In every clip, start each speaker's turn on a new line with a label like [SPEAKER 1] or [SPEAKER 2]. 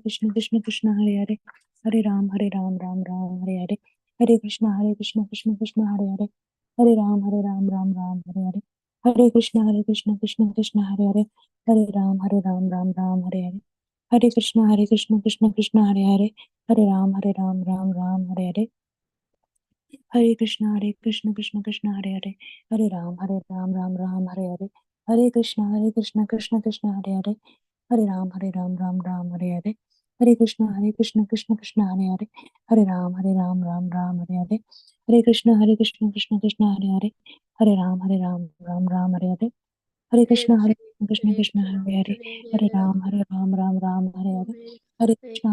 [SPEAKER 1] Krishna Krishna Krishna Hare Hare, Hare Ram Ram Ram Hare Hare, Hare Krishna Krishna Krishna Hare Hare, Hare Ram Ram Ram Hare Hare, Hare Krishna Krishna Krishna Hare Hare, Hare Ram Ram Ram Hare Hare, Hare Krishna Krishna Krishna Hare Hare, Hare Ram Ram Hare Hare, Hare Krishna Krishna Krishna Hare Hare, Hare Ram Ram Hare Hare, Hare Krishna Krishna Krishna Hare Hare, Hare Ram Ram Hare Hare, Hare Krishna Krishna Krishna Hare Hare, Hare Ram Ram Hare Hare, Hare Krishna Krishna Krishna Hare Hare, Hare Ram Ram Hare Hare, Hare Krishna Krishna Hare Hare, Hare Ram Ram Hare Hare, Hare Krishna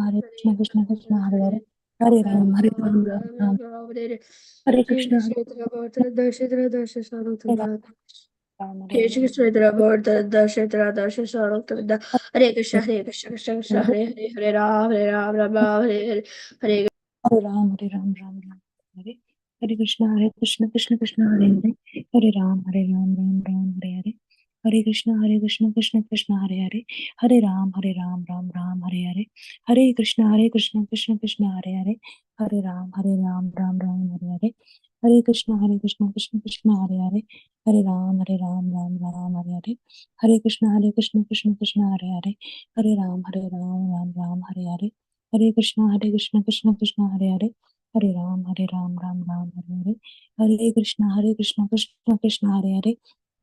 [SPEAKER 1] Krishna Hare Hare, Hare Ram Ram, Hare Krishna Hare Hare
[SPEAKER 2] Hare Krishna Hare Krishna Krishna Hare Hare Hare Ram Ram Hare Hare Hare
[SPEAKER 1] Ram Hare Hare Krishna Krishna Krishna Hare Hare, Hare Ram Ram Hare Hare, Hare Krishna Krishna Krishna Hare Hare, Hare Ram Ram Hare Hare, Hare Krishna Krishna Krishna Hare Hare, Hare Ram Ram Hare Hare, Hare Krishna Krishna Krishna Hare Hare, Hare Ram Ram Hare Hare, Hare Krishna Krishna Krishna Hare Hare, Hare Ram Ram Hare Hare, Hare Krishna Krishna Krishna Hare Hare, Hare Ram Ram Hare Hare, Hare Krishna Krishna Krishna Hare Hare, Hare Ram Ram Hare Hare, Hare Krishna Krishna Krishna Hare Hare, Hare Ram Ram Hare Hare, Hare Krishna Krishna Krishna Hare Hare,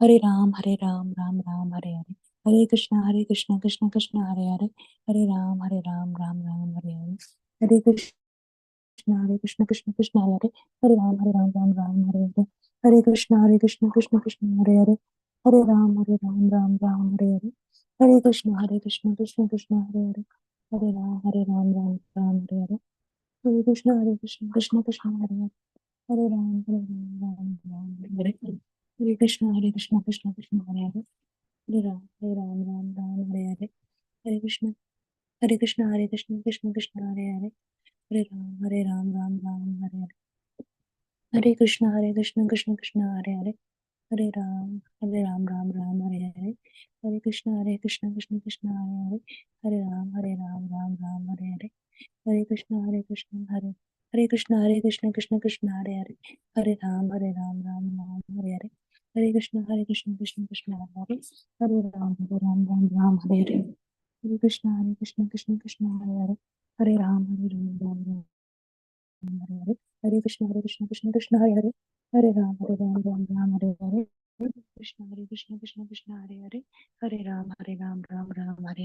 [SPEAKER 1] Hare Ram Ram Hare Hare, Hare Krishna Krishna Krishna Hare Hare, Hare Ram Ram Hare Hare, Hare Krishna Krishna Krishna Hare Hare, Hare Ram Ram Hare Hare, Hare Krishna Krishna Krishna Hare Hare, Hare Ram Ram Hare Hare, Hare Krishna Krishna Krishna Hare Hare, Hare Ram Hare Hare, Hare Krishna Krishna Krishna Hare Hare, Hare Ram Hare Hare, Hare Krishna Krishna Krishna Hare Hare, Hare Ram Hare Hare, Hare Krishna Krishna Krishna Hare Hare, Hare Ram Hare Hare, Hare Krishna Hare Krishna Krishna Krishna Hare Hare, Hare Ram Hare Hare, Hare Krishna Krishna Krishna Hare Hare, Hare Ram Hare Hare, Hare Krishna Krishna Krishna Hare Hare, Hare Ram Hare Hare, Hare Krishna Krishna Krishna Hare Hare, Hare Ram Hare Hare, Krishna Krishna Hare Hare, Hare Ram Hare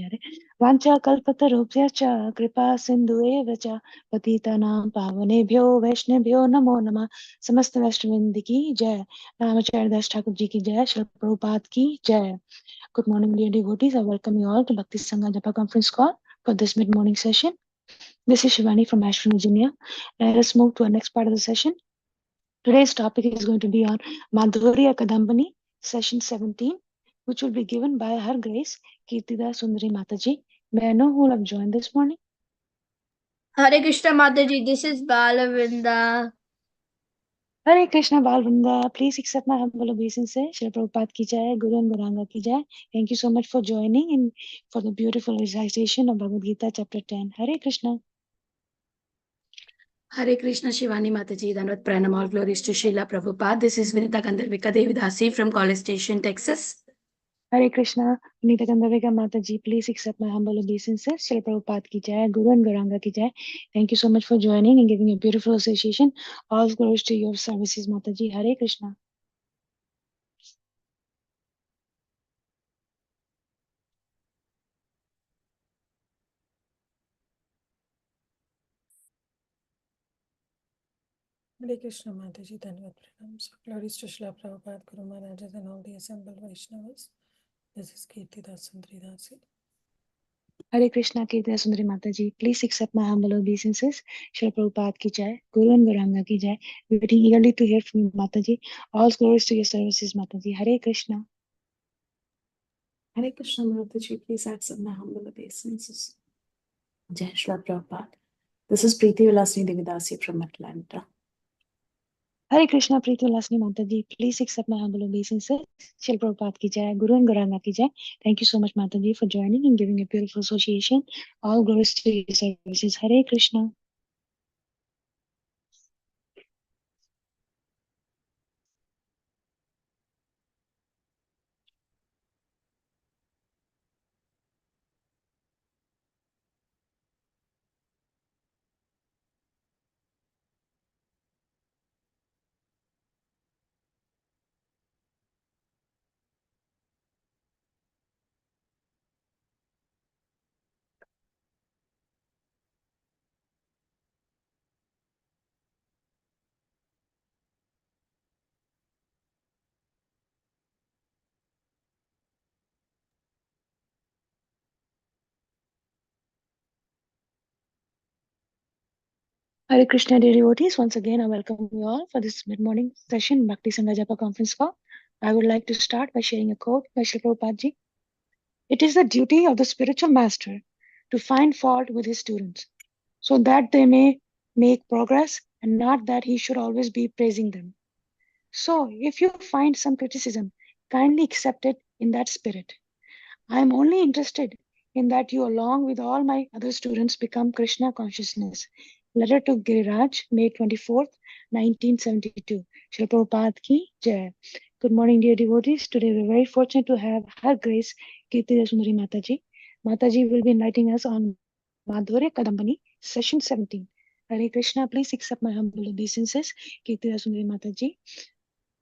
[SPEAKER 1] Hare, Vancha kalpatarubhya cha kripa sindhueva cha patitanam pavanebhyo vaishnavyo namo namah, समस्त राष्ट्रवृंद की जय, रामाचार्य दास ठाकुर जी की जय, श्री प्रभुपाद की जय. Good morning, dear devotees. I welcome you all to Bhakti Sangha Japa conference call for this mid-morning session. This is Shivani from Ashburn, Virginia. Let us move to our next part of the session. Today's topic is going to be on Madhurya Kadambini, session 17, which will be given by Her Grace Kirtida Sundari Mataji. May I know who will have joined this morning?
[SPEAKER 2] Hare Krishna Mataji, this is Balavrinda.
[SPEAKER 1] Hare Krishna Balvrinda, please accept my humble obeisances. Shri Prabhupada ki jai, Guru and Guranga ki jai. Thank you so much for joining and for the beautiful recitation of Bhagavad Gita chapter 10. Hare Krishna.
[SPEAKER 3] Hare Krishna Shivani Mataji, Danvat Pranam, all glories to Srila Prabhupada. This is Vinita Gandharvika Devi Dasi from College Station, Texas.
[SPEAKER 1] Hare Krishna, Vinita Gandharvika Mataji, please accept my humble obeisances. Shri Prabhupada ki jai, Guru and Guranga ki jai. Thank you so much for joining and giving a beautiful association. All glories to your services, Mataji. Hare Krishna.
[SPEAKER 4] Hare Krishna Mataji, Dhanvat Pranams. Glories to Srila Prabhupada, Guru Maharajas and all the assembled Vaishnavas. This is Kirtida Sundari Dasi.
[SPEAKER 1] Hare Krishna, Kirtida Sundari Mataji, please accept my humble obeisances. Shri Prabhupada ki jai, Guru and Guranga ki jai. Waiting eagerly to hear from you, Mataji. All glories to your services, Mataji. Hare Krishna.
[SPEAKER 5] Hare Krishna Mataji, please accept my humble obeisances. Jai Srila Prabhupada. This is Preeti Vilasini Devidasi from Atlanta.
[SPEAKER 1] Hare Krishna, Preeti Lasni Mataji. Please accept my humble obeisances. Shil Prabhupada ki jai, Guru and Guranga ki jai. Thank you so much, Mataji, for joining and giving a beautiful association. All glories to your services. Hare Krishna. Hare Krishna, dear devotees. Once again, I welcome you all for this mid-morning session, Bhakti Sangha Japa conference call. I would like to start by sharing a quote by Srila Prabhupada ji. It is the duty of the spiritual master to find fault with his students, so that they may make progress and not that he should always be praising them. So, if you find some criticism, kindly accept it in that spirit. I am only interested in that you, along with all my other students, become Krishna consciousness. Letter to Giriraj, May 24th, 1972. Srila Prabhupada ki jai. Good morning, dear devotees. Today we're very fortunate to have Her Grace Kirtida Sundari Mataji. Mataji will be enlightening us on Madhurya Kadambini, session 17. Hare Krishna, please accept my humble obeisances. Kirtida Sundari Mataji.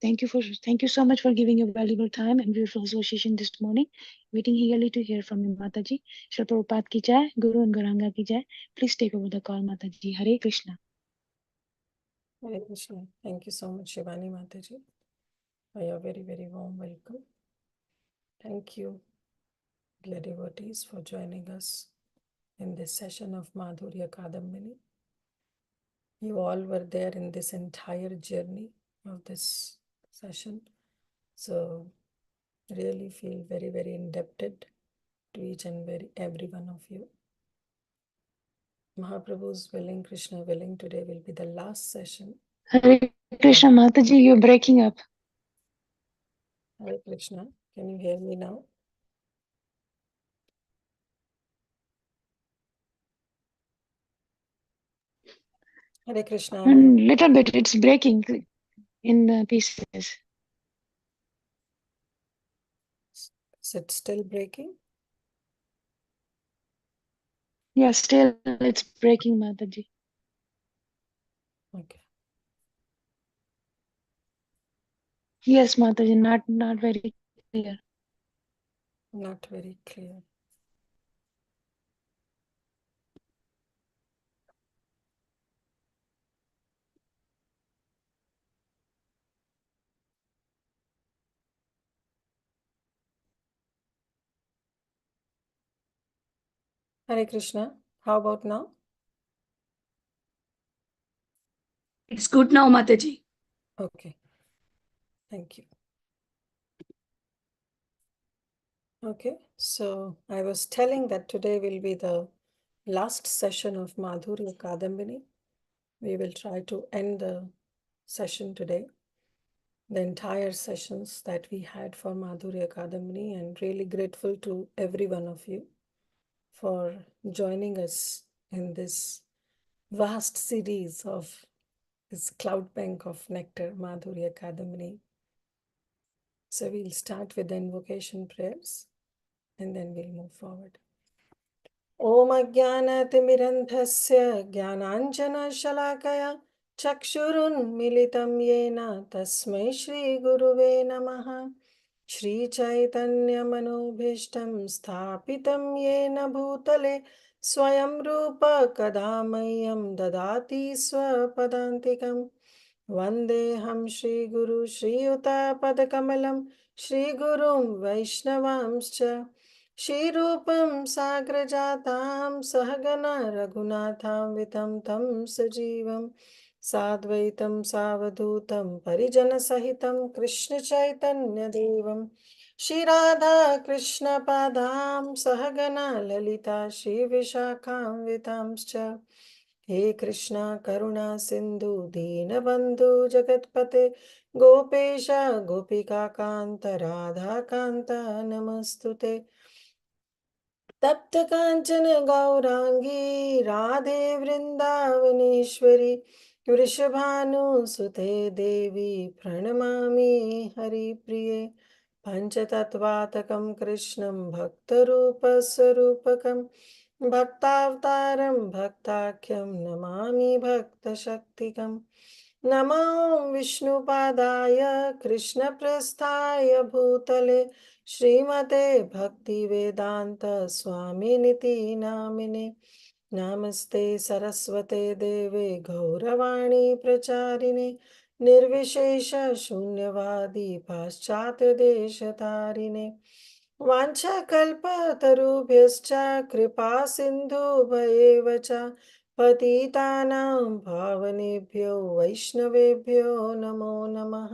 [SPEAKER 1] Thank you so much for giving your valuable time and beautiful association this morning. Waiting eagerly to hear from you, Mataji. Srila Prabhupada ki jai, Guru and Guranga ki jai. Please take over the call, Mataji. Hare Krishna.
[SPEAKER 4] Hare Krishna. Thank you so much, Shivani Mataji, for your very, very warm welcome. Thank you, dear devotees, for joining us in this session of Madhurya Kadambini. You all were there in this entire journey of this session. So really feel very, very indebted to each and every one of you. Mahaprabhu's willing, Krishna willing, today will be the last session.
[SPEAKER 1] Hare Krishna, Mataji, you're breaking up.
[SPEAKER 4] Hare Krishna. Can you hear me now? Hare Krishna.
[SPEAKER 1] Little bit, it's breaking in the pieces.
[SPEAKER 4] Is it still breaking?
[SPEAKER 1] Yeah, still it's breaking, Mataji.
[SPEAKER 4] Okay.
[SPEAKER 1] Yes, Mataji, not very clear.
[SPEAKER 4] Not very clear. Hare Krishna. How about now?
[SPEAKER 3] It's good now, Mataji.
[SPEAKER 4] Okay. Thank you. Okay. So I was telling that today will be the last session of Madhurya Kadambini. We will try to end the session today. The entire sessions that we had for Madhurya Kadambini, and really grateful to every one of you for joining us in this vast series of this cloud bank of nectar, Madhurya Kadambini. So we'll start with the invocation prayers and then we'll move forward. Om Ajnanatimirandhasya Jnananjana Chakshurunmilitam Yena Tasmai Shri Guruve Namaha. Shri Chaitanya Manobhishtam Sthapitam Yena Bhutale Swayam Rupa Kadamayam Dadati Swapadantikam. Vandeham Shri Guru Shri Yuta Padakamalam Shri Gurum Vaishnavamscha Shri Rupam Sagrajatam Sahagana Raghunatham Vitam Tam Sajivam Sadvaitam Savadutam Parijana Sahitam Krishna Chaitanya Devam Shri Radha Krishna Padam Sahagana Lalita Shri Vishakam Vitamscha हे कृष्णा करुणा सिंधु दीनबंधु जगतपते गोपेश गोपिका कांत राधा कांत नमस्तुते। तप्त कांचन गौरांगी राधे वृंदावनेश्वरी वृषभानुसुते देवी प्रणमामि हरिप्रिये। पंचतत्वात्मकं कृष्णं भक्तरूपस्वरूपकं भक्तावतारं भक्ताख्यं नमामि भक्तशक्तिकम्। नमो विष्णुपादाय कृष्णप्रस्थाय भूतले श्रीमते भक्तिवेदांत स्वामिनिति नामिने। नमस्ते सरस्वते देवे गौरवाणी प्रचारिणे निर्विशेष शून्यवादी पाश्चात्य देशतारिणे। वाञ्छाकल्पतरुभ्यश्च कृपा सिन्धुभ्येव च पतितानां पावनेभ्यो वैष्णवेभ्यो नमो नमः।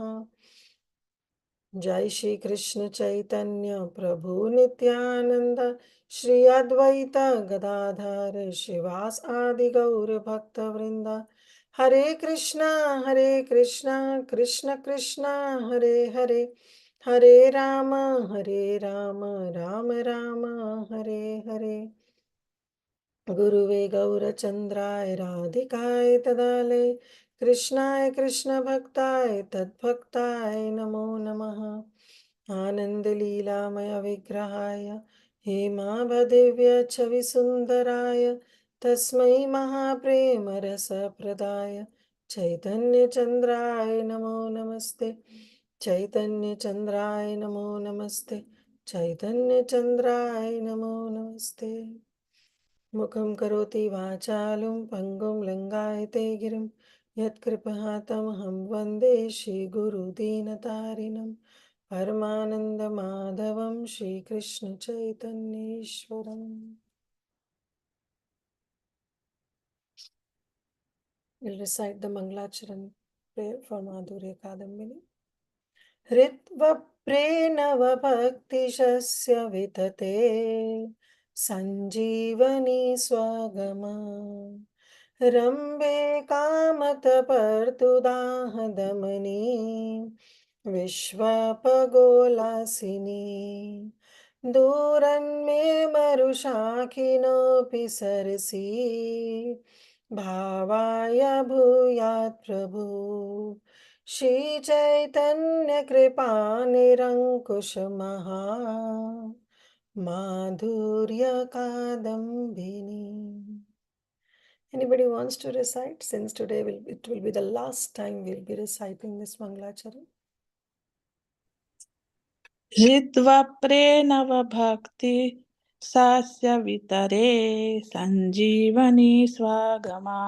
[SPEAKER 4] जय श्री कृष्ण चैतन्य प्रभु नित्यानंद श्री अद्वैत गदाधर शिवास आदि गौर भक्त वृंद। हरे कृष्णा कृष्ण कृष्ण हरे हरे, हरे राम राम राम हरे हरे। गुरुवे गौरचंद्राय राधिकाय तदालय कृष्णाय कृष्ण भक्ताय तद्भक्ताय नमो नमः। आनंद लीलामय विग्रहाय हेमाभदिव्य छवि सुंदराय तस्मै महाप्रेम रस प्रदाय चैतन्य चंद्राय नमो नमस्ते। चैतन्य चंद्राय नमो नमस्ते। चैतन्य चंद्राय नमो नमस्ते। मुखं करोति वाचालं पङ्गुं लङ्घयते गिरिं यत्कृपातमहं वन्दे श्रीगुरुदीनतारिणं परमानन्दमाधवं श्रीकृष्णचैतन्येश्वरम्। We'll recite the Mangalacharan prayer for Madhurya Kadambini. हृद्वप्रेणवभक्तिशस्य वितते सञ्जीवनी स्वगमा रम्भे कामतपर्तुदाहदमनी विश्वपगोलासिनी दूरन्मे मरुशाखिनोऽपि सरसि भावाय भूयात् प्रभु श्रीचैतन्यकृपानिरङ्कुशमहा माधुर्य Kadambini. Anybody wants to recite? Since today it will be the last time we'll be reciting this Mangalacharan.
[SPEAKER 6] हृद्वप्रेणवभक्ति सास्य वितरे सञ्जीवनी स्वागमा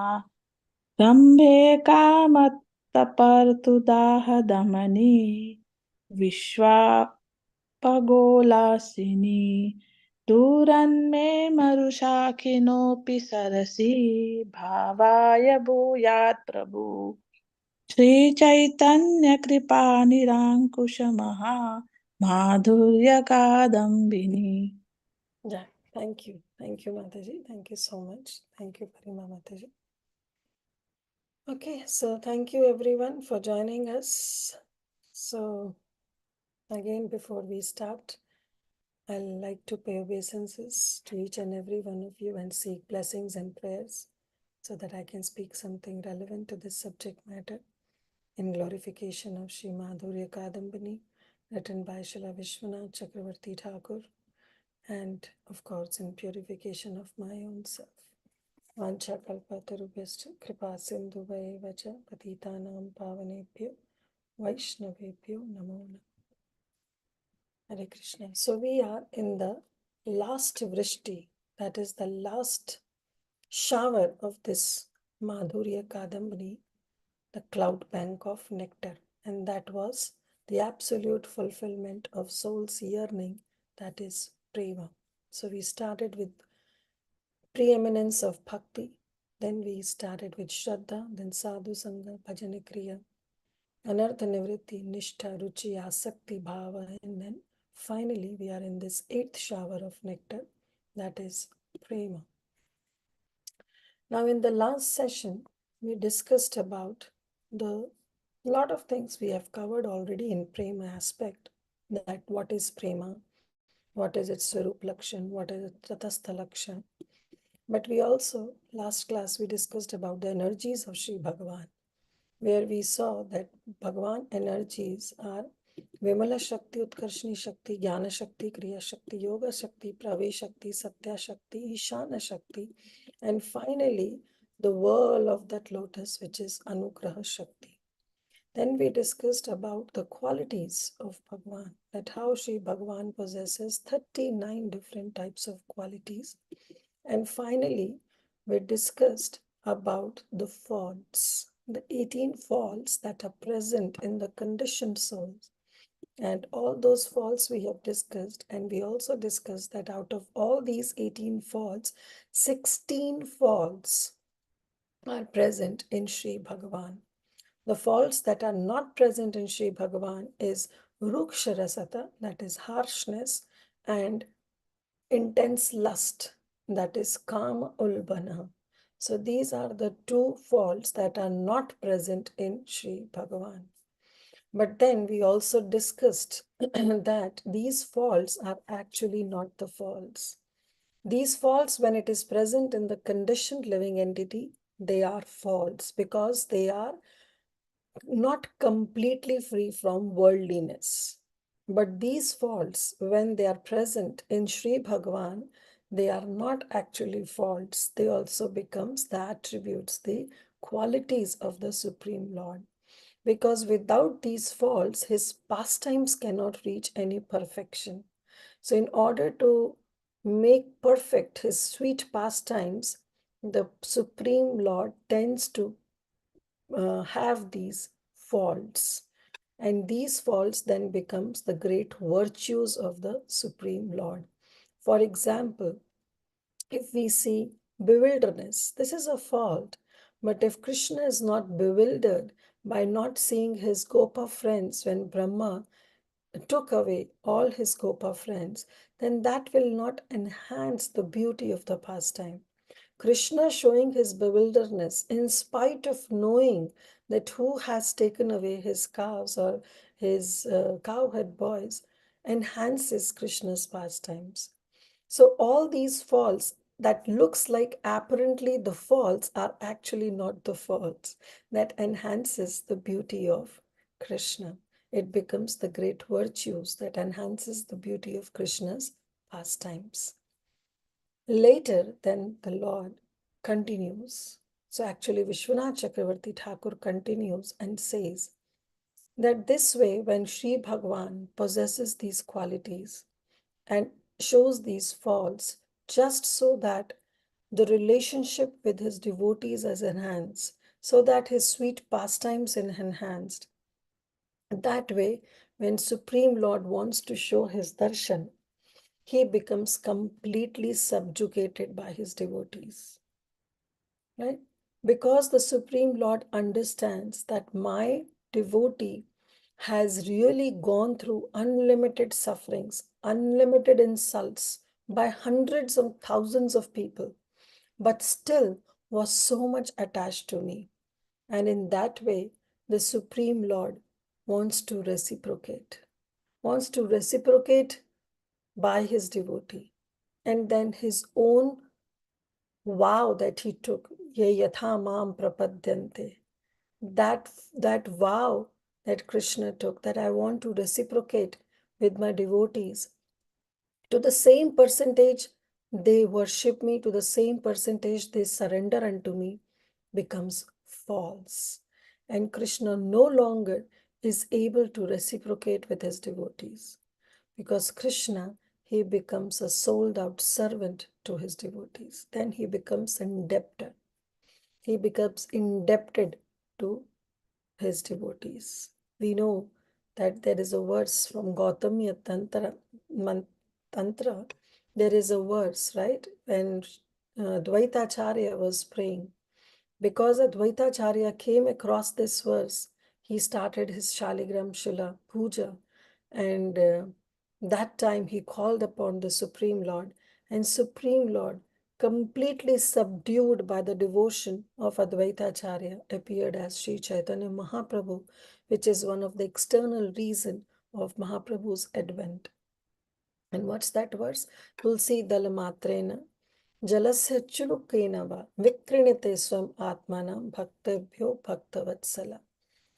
[SPEAKER 6] रम्भे कामत्तपर्तुदाहदमनी विश्वापगोलासिनी दूरन्मे मरुशाखिनोऽपि सरसि भावाय भूयात् प्रभु श्रीचैतन्यकृपानिराङ्कुशमहा माधुर्य Kadambini.
[SPEAKER 4] Yeah, thank you. Thank you, Mataji. Thank you so much. Thank you, Parima Mataji. Okay, so thank you everyone for joining us. So again, before we start, I'd like to pay obeisances to each and every one of you and seek blessings and prayers so that I can speak something relevant to this subject matter in glorification of Sri Madhurya Kadambini, written by Srila Vishwanath Chakravarti Thakur, and of course in purification of my own self. Vancha kalpatarubhyascha kripa sindhuvaiva cha patitanam pavanebhyo vaishnavebhyo namo namaha. Hare Krishna. So we are in the last vrishti, that is the last shower of this Madhurya Kadambini, the cloud bank of nectar, and that was the absolute fulfillment of soul's yearning, that is prema. So we started with preeminence of bhakti, then we started with shraddha, then sadhu sangha, bhajana kriya, anartha nivritti, nishtha, ruchi, asakti, bhava, and then finally we are in this 8th shower of nectar, that is prema. Now, in the last session, we discussed about the lot of things we have covered already in prema aspect. That what is prema, what is its Swarup Lakshan, what is its Tatastha Lakshan. But we also, last class, we discussed about the energies of Sri Bhagavan, where we saw that Bhagavan energies are Vimala Shakti, Utkarshini Shakti, Jnana Shakti, Kriya Shakti, Yoga Shakti, Pravesh Shakti, Satya Shakti, Ishana Shakti, and finally the whirl of that lotus, which is Anugraha Shakti. Then we discussed about the qualities of Bhagavan, that how Sri Bhagavan possesses 39 different types of qualities. And finally, we discussed about the faults, the 18 faults that are present in the conditioned souls. And all those faults we have discussed, and we also discussed that out of all these 18 faults, 16 faults are present in Sri Bhagavan. The faults that are not present in Sri Bhagavan is Ruksharasata, that is harshness, and intense lust, that is Kama Ulbana. So these are the two faults that are not present in Sri Bhagavan. But then we also discussed that these faults are actually not the faults. These faults, when it is present in the conditioned living entity, they are faults because they are not completely free from worldliness. But these faults, when they are present in Sri Bhagavan, they are not actually faults. They also becomes the attributes, the qualities of the Supreme Lord. Because without these faults, his pastimes cannot reach any perfection. So in order to make perfect his sweet pastimes, the Supreme Lord tends to have these faults. And these faults then becomes the great virtues of the Supreme Lord. For example, if we see bewilderness, this is a fault. But if Krishna is not bewildered by not seeing his Gopa friends when Brahma took away all his Gopa friends, then that will not enhance the beauty of the pastime. Krishna showing his bewilderness in spite of knowing that who has taken away his cows or his cowherd boys enhances Krishna's pastimes. So all these faults that looks like apparently the faults are actually not the faults that enhances the beauty of Krishna. It becomes the great virtues that enhances the beauty of Krishna's pastimes. Later, then the Lord continues. So actually Vishwanath Chakravarti Thakur continues and says that this way, when Sri Bhagavan possesses these qualities and shows these faults, just so that the relationship with his devotees is enhanced, so that his sweet pastimes are enhanced. That way, when Supreme Lord wants to show his darshan, he becomes completely subjugated by his devotees. Right? Because the Supreme Lord understands that my devotee has really gone through unlimited sufferings, unlimited insults by hundreds of thousands of people, but still was so much attached to me. And in that way, the Supreme Lord wants to reciprocate by his devotee. And then his own vow that he took, ye yatha mam prapadyante, that vow that Krishna took, that I want to reciprocate with my devotees to the same percentage they worship me, to the same percentage they surrender unto me, becomes false. And Krishna no longer is able to reciprocate with his devotees. Because Krishna, he becomes a sold out servant to his devotees. Then he becomes indebted. He becomes indebted to his devotees. We know that there is a verse from Gautamiya Tantra. There is a verse, right? When Dvaitacharya was praying, because Advaitacharya came across this verse, he started his Shaligram Shila Puja. And that time he called upon the Supreme Lord, and Supreme Lord completely subdued by the devotion of Advaita Acharya, appeared as Sri Chaitanya Mahaprabhu, which is one of the external reason of Mahaprabhu's advent. And what's that verse? Tulsi dalamatrena jalasya chulukena va vikrinite swam atmanam bhaktebhyo bhaktavatsala.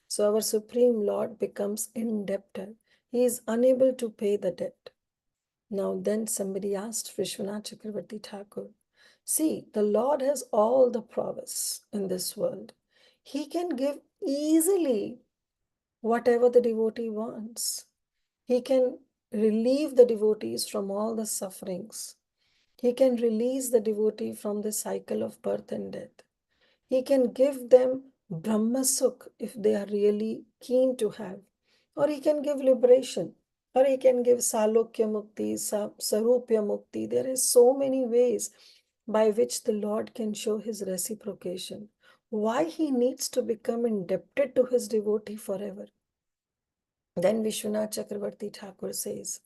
[SPEAKER 4] So our Supreme Lord becomes indebted. He is unable to pay the debt. Now then somebody asked Vishwanath Chakravarti Thakur, see, the Lord has all the prowess in this world. He can give easily whatever the devotee wants. He can relieve the devotees from all the sufferings. He can release the devotee from the cycle of birth and death. He can give them Brahma Sukh if they are really keen to have. Or he can give liberation. Or he can give Salokya Mukti, Sarupya Mukti. There is so many ways by which the Lord can show his reciprocation. Why he needs to become indebted to his devotee forever? Then Vishwanath Chakravarti Thakur says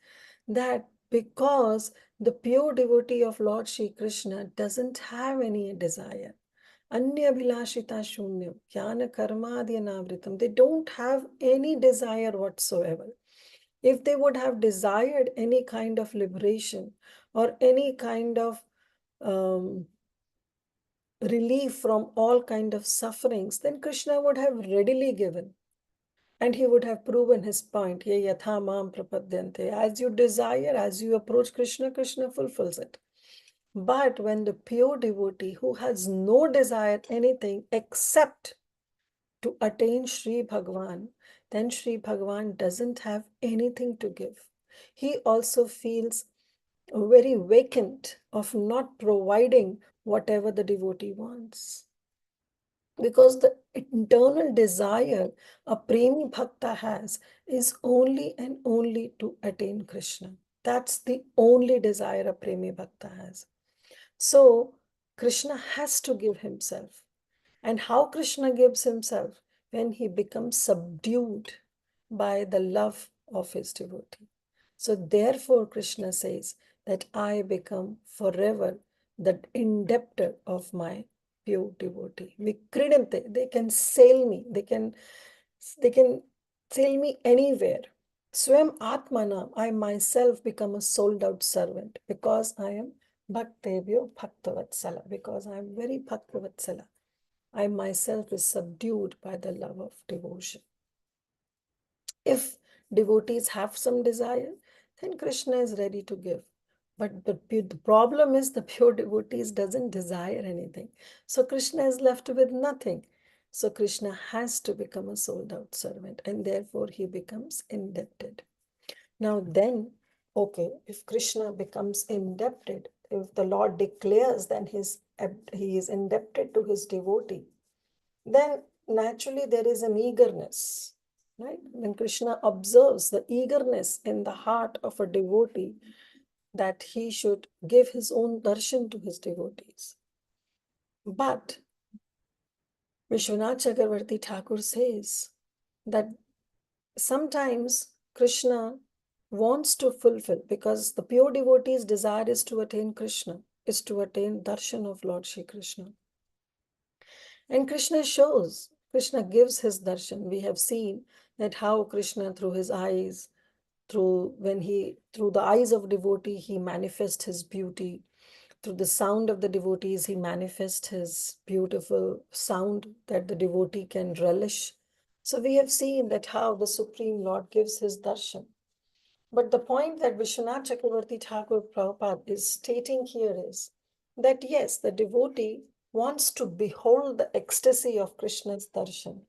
[SPEAKER 4] that because the pure devotee of Lord Shri Krishna doesn't have any desire. Anyabhilashita shunyam, jnana karmadhyanavritam. They don't have any desire whatsoever. If they would have desired any kind of liberation or any kind of relief from all kind of sufferings, then Krishna would have readily given. And he would have proven his point. Ye yatha mam prapadyante. As you desire, as you approach Krishna, Krishna fulfills it. But when the pure devotee who has no desire anything except to attain Sri Bhagwan, then Sri Bhagwan doesn't have anything to give. He also feels very vacant of not providing whatever the devotee wants. Because the internal desire a premi bhakta has is only and only to attain Krishna. That's the only desire a premi bhakta has. So Krishna has to give himself. And how Krishna gives himself? When he becomes subdued by the love of his devotee. So therefore Krishna says that I become forever the indebted of my pure devotee. Vikridante, they can sail me, they can sail me anywhere. Swam Atmanam, I myself become a sold out servant because I am Bhaktebhyo Bhaktavatsala, because I am very Bhaktavatsala. I myself is subdued by the love of devotion. If devotees have some desire, then Krishna is ready to give. But the problem is the pure devotees doesn't desire anything. So Krishna is left with nothing. So Krishna has to become a sold out servant and therefore he becomes indebted. Now then, okay, if Krishna becomes indebted, if the Lord declares then he is indebted to his devotee, then naturally there is an eagerness, right? When Krishna observes the eagerness in the heart of a devotee that he should give his own darshan to his devotees. But Vishwanath Chakravarti Thakur says that sometimes Krishna wants to fulfill, because the pure devotee's desire is to attain Krishna, is to attain darshan of Lord Shri Krishna. And Krishna shows, Krishna gives his darshan. We have seen that how Krishna through his eyes, through the eyes of devotee, he manifests his beauty. Through the sound of the devotees, he manifests his beautiful sound that the devotee can relish. So we have seen that how the Supreme Lord gives his darshan. But the point that Vishwanath Chakravarti Thakur Prabhupada is stating here is that yes, the devotee wants to behold the ecstasy of Krishna's darshan.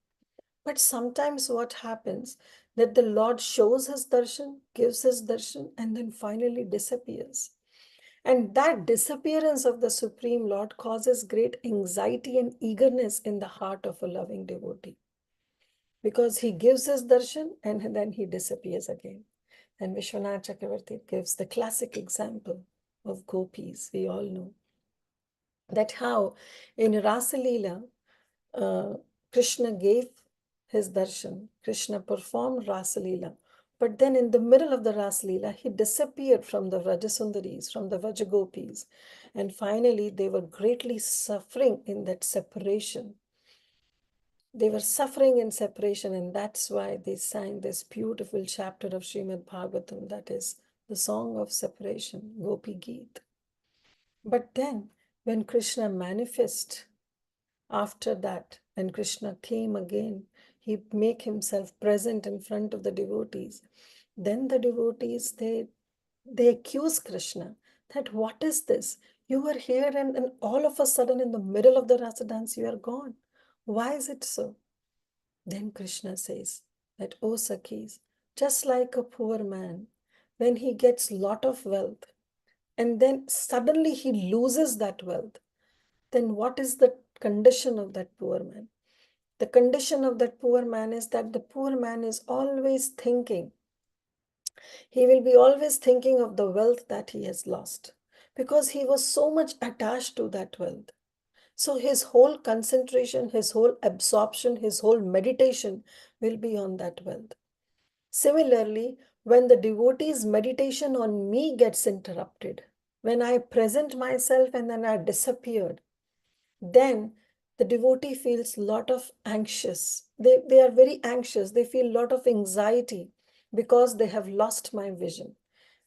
[SPEAKER 4] But sometimes what happens that the Lord shows his darshan, gives his darshan, and then finally disappears. And that disappearance of the Supreme Lord causes great anxiety and eagerness in the heart of a loving devotee. Because he gives his darshan and then he disappears again. And Vishwanath Chakravarti gives the classic example of gopis. We all know that how in Rasa Leela, Krishna gave his darshan. Krishna performed Rasa Leela But then in the middle of the Ras Leela, he disappeared from the Vrajasundaris, from the Vrajagopis. And finally, they were greatly suffering in that separation. They were suffering in separation, and that's why they sang this beautiful chapter of Srimad Bhagavatam, that is the song of separation, Gopi Geet. But then, when Krishna manifested after that, and Krishna came again, he make himself present in front of the devotees. Then the devotees, they accuse Krishna that what is this? You were here and all of a sudden in the middle of the rasa dance, you are gone. Why is it so? Then Krishna says that, O Sakhis, just like a poor man, when he gets lot of wealth and then suddenly he loses that wealth, then what is the condition of that poor man? The condition of that poor man is that the poor man is always thinking. He will be always thinking of the wealth that he has lost because he was so much attached to that wealth. So his whole concentration, his whole absorption, his whole meditation will be on that wealth. Similarly, when the devotee's meditation on me gets interrupted, when I present myself and then I disappeared, then the devotee feels a lot of anxious. They are very anxious. They feel a lot of anxiety because they have lost my vision.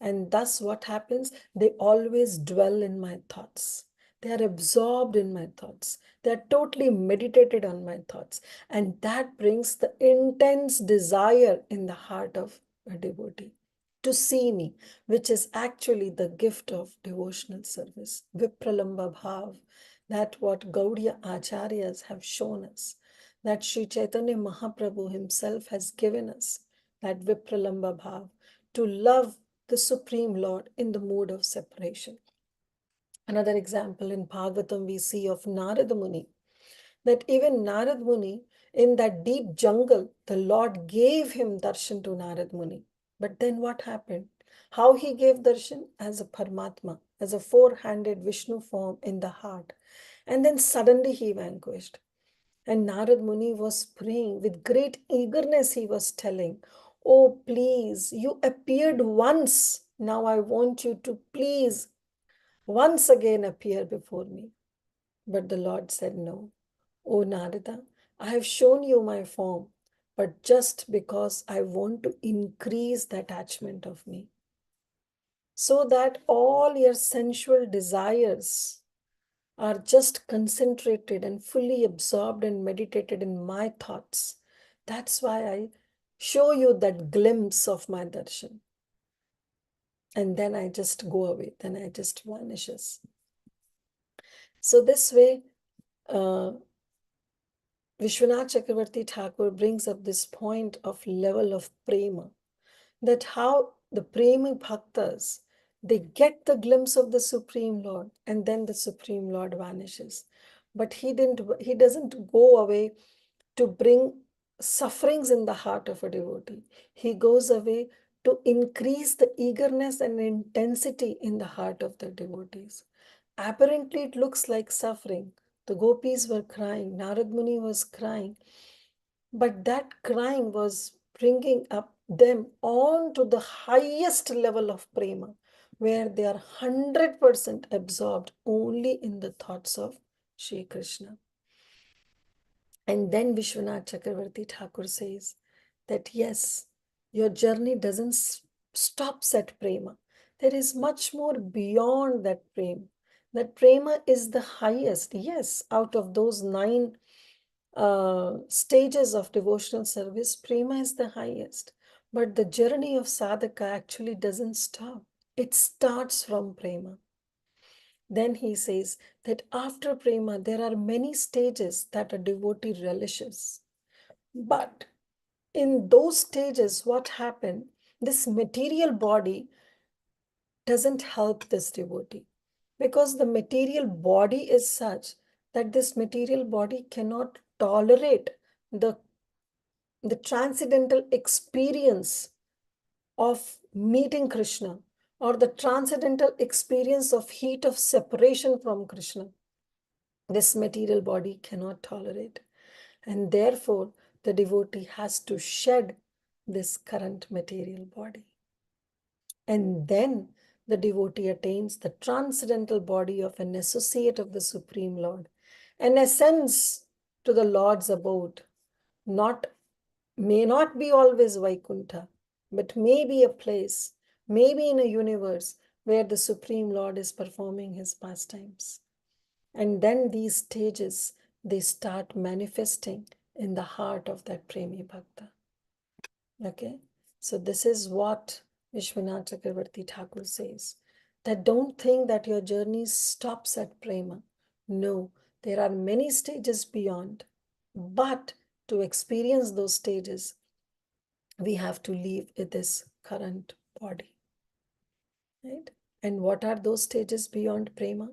[SPEAKER 4] And thus what happens? They always dwell in my thoughts. They are absorbed in my thoughts. They are totally meditated on my thoughts. And that brings the intense desire in the heart of a devotee to see me, which is actually the gift of devotional service. Vipralamba Bhav, that what Gaudiya Acharyas have shown us, that Sri Chaitanya Mahaprabhu himself has given us, that Vipralamba Bhav, to love the Supreme Lord in the mood of separation. Another example in Bhagavatam we see of Narada Muni, that even Narad Muni, in that deep jungle, the Lord gave him darshan to Narad Muni. But then what happened? How he gave darshan? As a Paramatma, as a four-handed Vishnu form in the heart. And then suddenly he vanquished. And Narad Muni was praying with great eagerness. He was telling, oh, please, you appeared once. Now I want you to please once again appear before me. But the Lord said, no. O Narada, I have shown you my form, but just because I want to increase the attachment of me, so that all your sensual desires are just concentrated and fully absorbed and meditated in my thoughts. That's why I show you that glimpse of my darshan. And then I just go away, then I just vanishes. So this way, Vishwanath Chakravarti Thakur brings up this point of level of prema, that how the prema bhaktas, they get the glimpse of the Supreme Lord and then the Supreme Lord vanishes. But he doesn't go away to bring sufferings in the heart of a devotee. He goes away to increase the eagerness and intensity in the heart of the devotees. Apparently, it looks like suffering. The gopis were crying, Narad Muni was crying, but that crying was bringing up them on to the highest level of prema, where they are 100% absorbed only in the thoughts of Shri Krishna. And then Vishwanath Chakravarti Thakur says that yes, your journey doesn't stops at prema. There is much more beyond that prema. That prema is the highest. Yes, out of those 9 stages of devotional service, prema is the highest. But the journey of sadhaka actually doesn't stop. It starts from prema. Then he says that after prema, there are many stages that a devotee relishes. But in those stages, what happened? This material body doesn't help this devotee, because the material body is such that this material body cannot tolerate the transcendental experience of meeting Krishna, or the transcendental experience of heat of separation from Krishna. This material body cannot tolerate. And therefore, the devotee has to shed this current material body. And then the devotee attains the transcendental body of an associate of the Supreme Lord and ascends to the Lord's abode. May not be always Vaikuntha, but may be a place, maybe in a universe where the Supreme Lord is performing his pastimes. And then these stages, they start manifesting in the heart of that Premi Bhakta. Okay, so this is what Vishwanath Chakravarti Thakur says, that don't think that your journey stops at Prema. No, there are many stages beyond, but to experience those stages, we have to leave this current body, right? And what are those stages beyond Prema?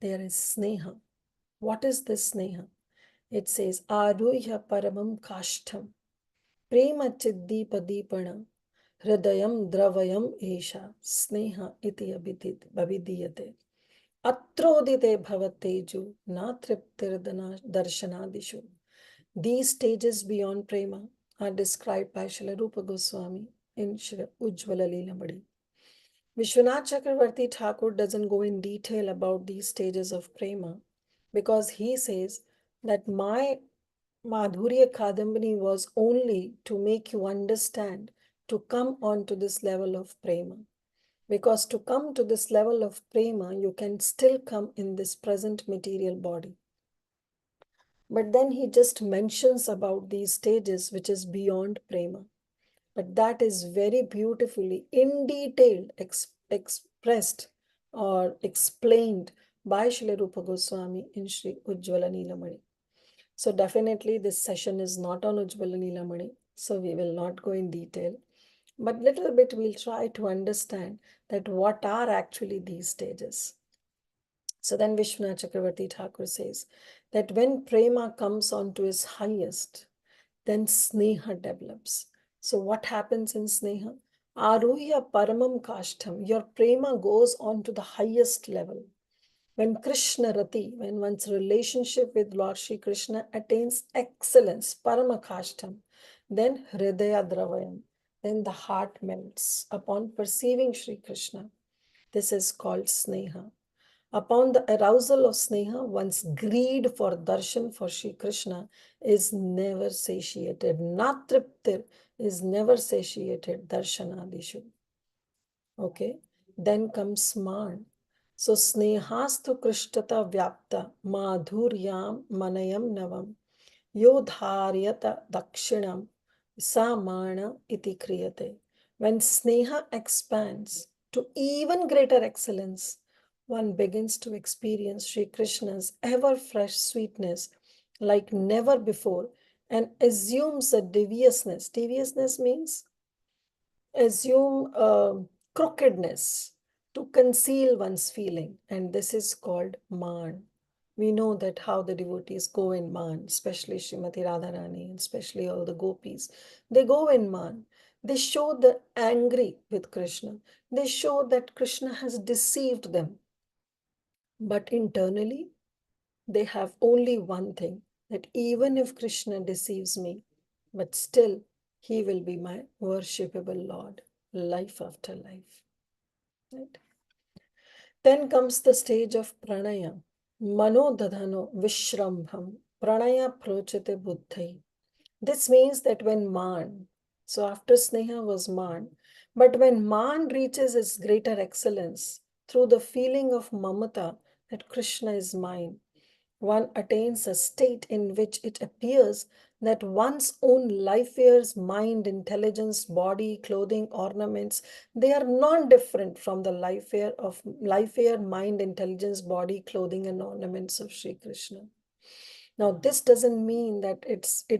[SPEAKER 4] There is Sneha. What is this Sneha? It says, Aruhya Paramam Kashtam, Prema Chiddipa Deepana, Hridayam Dravayam Esha, Sneha iti abhidiyate. Atrodite bhavateju, na triptirdana darshanadishu. These stages beyond Prema are described by Srila Rupa Goswami in Srila Ujjvala Leelamadi. Vishwanath Chakravarti Thakur doesn't go in detail about these stages of Prema because he says that my Madhurya Kadambini was only to make you understand to come on to this level of Prema. Because to come to this level of Prema, you can still come in this present material body. But then he just mentions about these stages which is beyond Prema. But that is very beautifully in detail expressed or explained by Srila Rupa Goswami in Sri Ujjvala Leelamadi. So definitely this session is not on Ujjvala Leelamadi, so we will not go in detail. But little bit we'll try to understand that what are actually these stages. So then Vishwanath Chakravarti Thakur says that when Prema comes on to its highest, then Sneha develops. So what happens in Sneha? Aruhya Paramam Kashtam, your Prema goes on to the highest level. When Krishna Rati, when one's relationship with Lord Shri Krishna attains excellence, Paramakashtam, then Hridaya Dravayam, then the heart melts upon perceiving Shri Krishna. This is called Sneha. Upon the arousal of Sneha, one's greed for darshan for Shri Krishna is never satiated. Natriptir is never satiated. Darshanadishu. Okay. Then comes Man. So Snehastu Krishtata Vyapta Madhuryam Manayam Navam Yodharyata Dakshinam Samana Iti Kriyate. When Sneha expands to even greater excellence, one begins to experience Sri Krishna's ever fresh sweetness like never before and assumes a deviousness. Deviousness means assume crookedness to conceal one's feeling, and this is called man. We know that how the devotees go in man, especially Srimati Radharani, and especially all the gopis. They go in man. They show the angry with Krishna. They show that Krishna has deceived them. But internally, they have only one thing, that even if Krishna deceives me, but still he will be my worshipable Lord, life after life. Right? Then comes the stage of pranaya. Mano dadhano vishrambham pranaya prochate buddhai. This means that when man, so after Sneha was man, but when man reaches its greater excellence through the feeling of mamata that Krishna is mine, one attains a state in which it appears that one's own life affairs, mind, intelligence, body, clothing, ornaments, they are not different from the life affair, mind, intelligence, body, clothing, and ornaments of Sri Krishna. Now, this doesn't mean that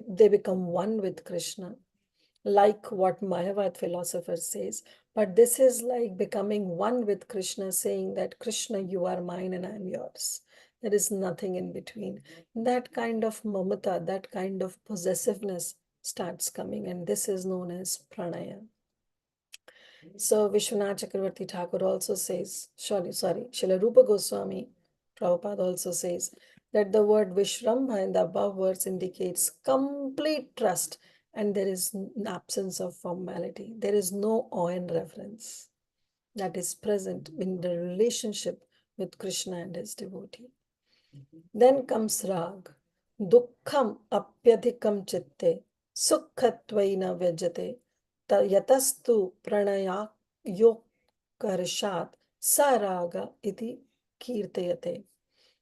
[SPEAKER 4] they become one with Krishna, like what Mayavad philosopher says, but this is like becoming one with Krishna, saying that Krishna, you are mine and I am yours. There is nothing in between. That kind of mamata, that kind of possessiveness starts coming, and this is known as pranaya. So Vishwanath Chakravarti Thakur also says, Srila Rupa Goswami Prabhupada also says that the word Vishrambha in the above words indicates complete trust and there is an absence of formality. There is no awe and reverence that is present in the relationship with Krishna and his devotee. Then comes rag. Dukkham apyadhikam chitte sukhatvaina vyajate yatastu pranaya yokarshat saraga iti kirtayate.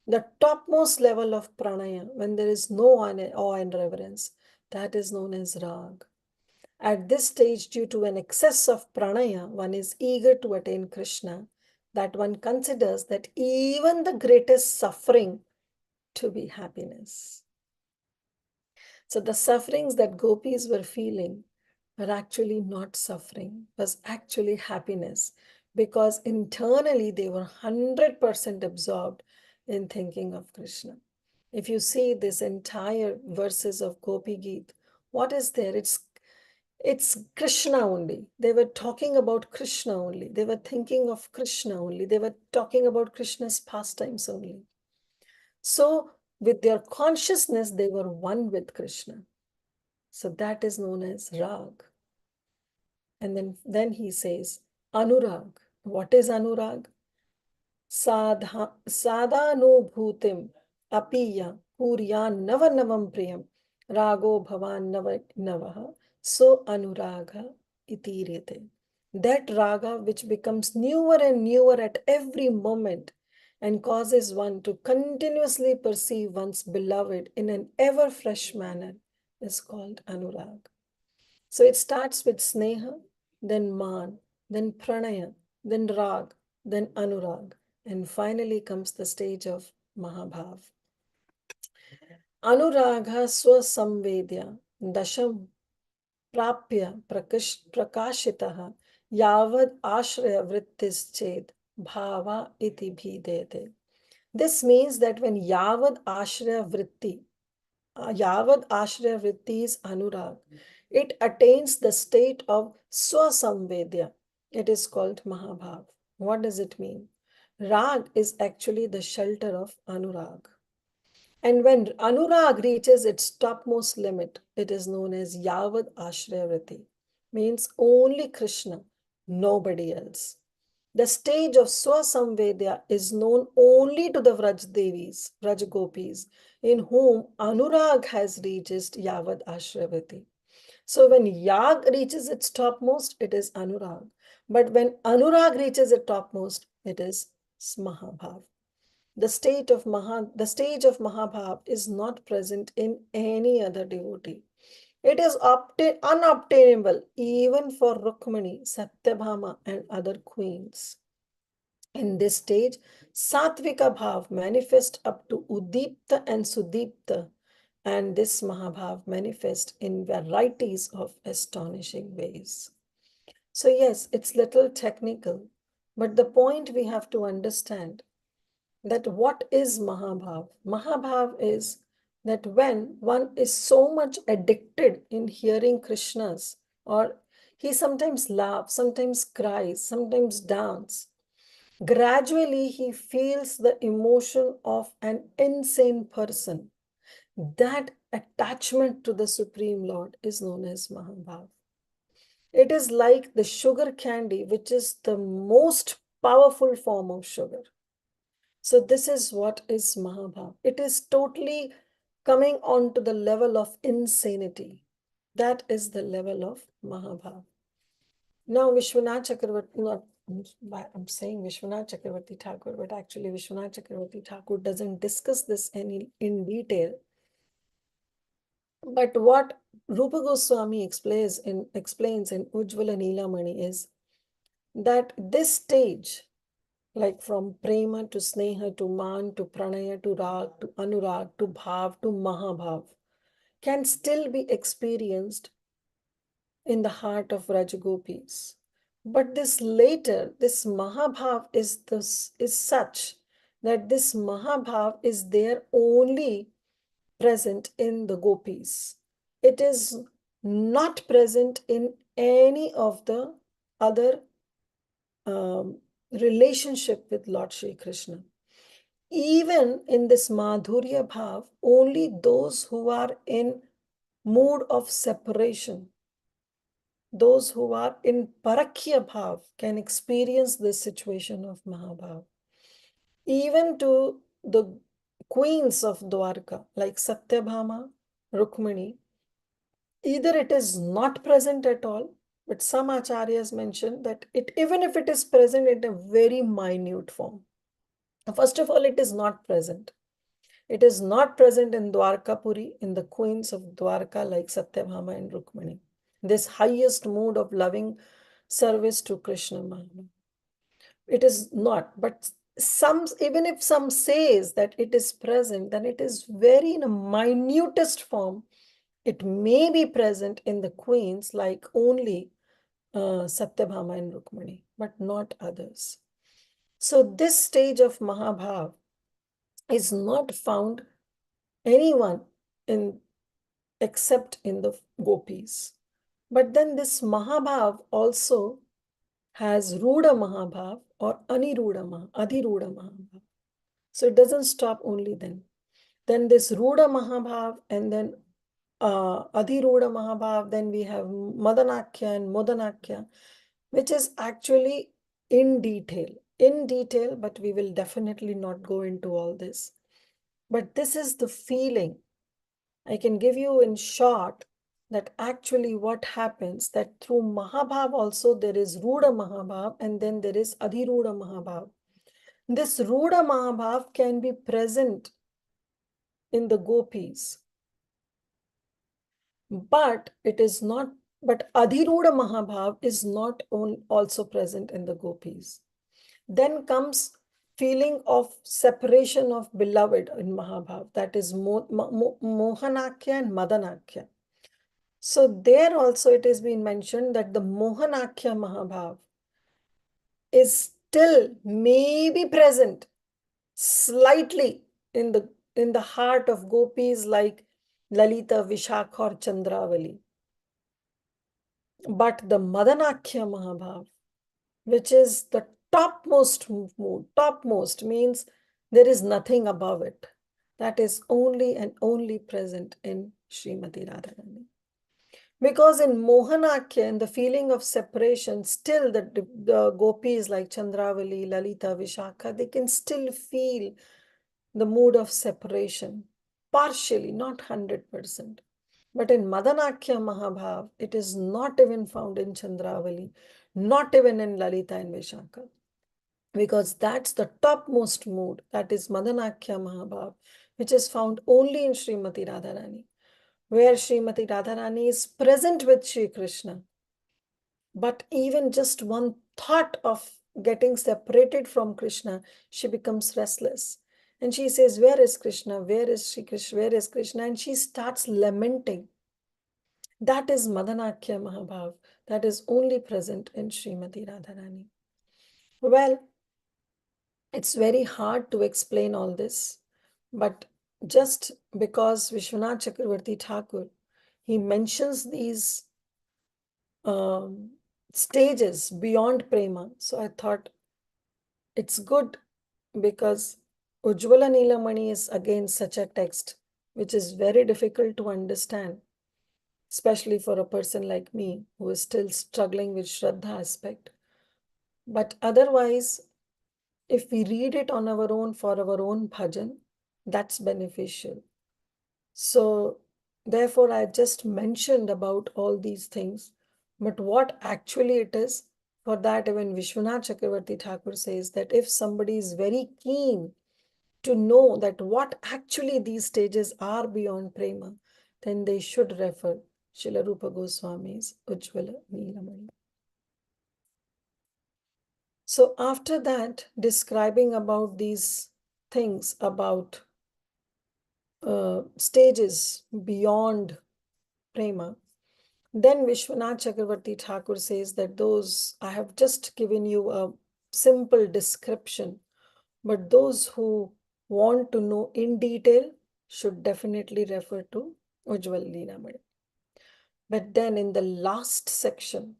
[SPEAKER 4] The topmost level of pranaya, when there is no awe and reverence, that is known as rag. At this stage, due to an excess of pranaya, one is eager to attain Krishna, that one considers that even the greatest suffering to be happiness. So the sufferings that gopis were feeling were actually not suffering, was actually happiness, because internally they were 100% absorbed in thinking of Krishna. If you see this entire verses of Gopi Geet, what is there? It's Krishna only. They were talking about Krishna only. They were thinking of Krishna only. They were talking about Krishna's pastimes only. So with their consciousness, they were one with Krishna. So that is known as rag. And then he says, anurag. What is anurag? Sadhanubhutim apiya kuryan navanavam priyam rago bhavan navaha so anuraga itiryate. That raga which becomes newer and newer at every moment and causes one to continuously perceive one's beloved in an ever fresh manner is called anurag. So it starts with sneha, then man, then pranaya, then rag, then anurag, and finally comes the stage of mahabhav. Anuragha swasamvedya dasham prapya prakashitaha yavad ashraya vrittis ched bhava iti bhidete. This means that when yavad ashraya vritti is anurag, it attains the state of swasamvedya. It is called mahabhav. What does it mean? Rag is actually the shelter of anurag. And when anurag reaches its topmost limit, it is known as yavad ashraya, means only Krishna, nobody else. The stage of Swasamvedya is known only to the Vraj Devis, Vraj Gopis, in whom Anurag has reached Yavad Ashravati. So when Yag reaches its topmost, it is Anurag. But when Anurag reaches its topmost, it is Mahabhav. The stage of Mahabhav is not present in any other devotee. It is unobtainable even for Rukmani, Satyabhama, and other queens. In this stage, Satvika Bhav manifests up to Udipta and Sudipta, and this Mahabhav manifests in varieties of astonishing ways. So yes, it's little technical, but the point we have to understand that what is Mahabhav? Mahabhav is that when one is so much addicted in hearing Krishna's, or he sometimes laughs, sometimes cries, sometimes dances, gradually he feels the emotion of an insane person. That attachment to the Supreme Lord is known as Mahabhav. It is like the sugar candy, which is the most powerful form of sugar. So this is what is Mahabhav. It is totally coming on to the level of insanity. That is the level of Mahabhav. Now Vishwanath Chakravarti, I'm saying Vishwanath Chakravarti Thakur, but actually Vishwanath Chakravarti Thakur doesn't discuss this in detail. But what Rupa Goswami explains in Ujjvala Neelamani is that this stage, like from prema to sneha to man to pranaya to rag to anurag to bhav to mahabhav, can still be experienced in the heart of Rajagopis. But this mahabhav is such that this mahabhav is there only present in the gopis. It is not present in any of the other relationship with Lord Shri Krishna. Even in this Madhurya Bhav, only those who are in mood of separation. Those who are in Parakya Bhav can experience this situation of Mahabhav. Even to the queens of Dwarka, like Satyabhama, Rukmini, either it is not present at all, but some acharyas mention that even if it is present in a very minute form. First of all, it is not present. It is not present in Dwarkapuri, in the queens of Dwarka like Satyabhama and Rukmini. This highest mood of loving service to Krishna Mahamaya. It is not, but even if some says that it is present, then it is very in a minutest form. It may be present in the queens like only Satyabhama and Rukmini, but not others. So this stage of Mahabhav is not found anyone in except in the gopis. But then this Mahabhav also has Ruda Mahabhav or Aniruda Adhiruda Mahabhav. So it doesn't stop only then. Then this Ruda Mahabhav and then Adhiruda Mahabhav, then we have Madanakya and Modanakya, which is actually in detail, but we will definitely not go into all this. But this is the feeling. I can give you in short that actually what happens, that through Mahabhav also there is Ruda Mahabhav and then there is Adhiruda Mahabhav. This Ruda Mahabhav can be present in the gopis, but it is not, but Adhiruda Mahabhav is not also present in the gopis. Then comes feeling of separation of beloved in Mahabhav, that is Mohanakya and Madanakya. So there also it has been mentioned that the Mohanakya Mahabhav is still maybe present slightly in the heart of gopis like Lalita, Vishakha or Chandravali. But the Madanakya Mahabhav, which is the topmost mood, topmost means there is nothing above it. That is only and only present in Srimati Radharani. Because in Mohanakya, in the feeling of separation, still the gopis like Chandravali, Lalita, Vishakha, they can still feel the mood of separation, partially, not 100%. But in Madanakya Mahabhav, it is not even found in Chandravali, not even in Lalita and Vishakha. Because that's the topmost mood, that is Madanakya Mahabhav, which is found only in Srimati Radharani, where Srimati Radharani is present with Shri Krishna. But even just one thought of getting separated from Krishna, she becomes restless. And she says, where is Krishna? Where is Shri Krishna? Where is Krishna? And she starts lamenting. That is Madanakya Mahabhav. That is only present in Srimati Radharani. Well, it's very hard to explain all this, but just because Vishwanath Chakravarti Thakur, he mentions these stages beyond prema. So I thought it's good because Ujjvala Nilamani is again such a text which is very difficult to understand, especially for a person like me who is still struggling with Shraddha aspect. But otherwise, if we read it on our own for our own bhajan, that's beneficial. So therefore, I just mentioned about all these things. But what actually it is, for that even Vishwanath Chakravarti Thakur says that if somebody is very keen to know that what actually these stages are beyond prema, then they should refer Srila Rupa Goswami's Ujjvala Nilamani. So after that, describing about these things, about stages beyond prema, then Vishwanath Chakravarti Thakur says that those, I have just given you a simple description, but those who want to know in detail should definitely refer to Ujjvala Nilamani. But then in the last section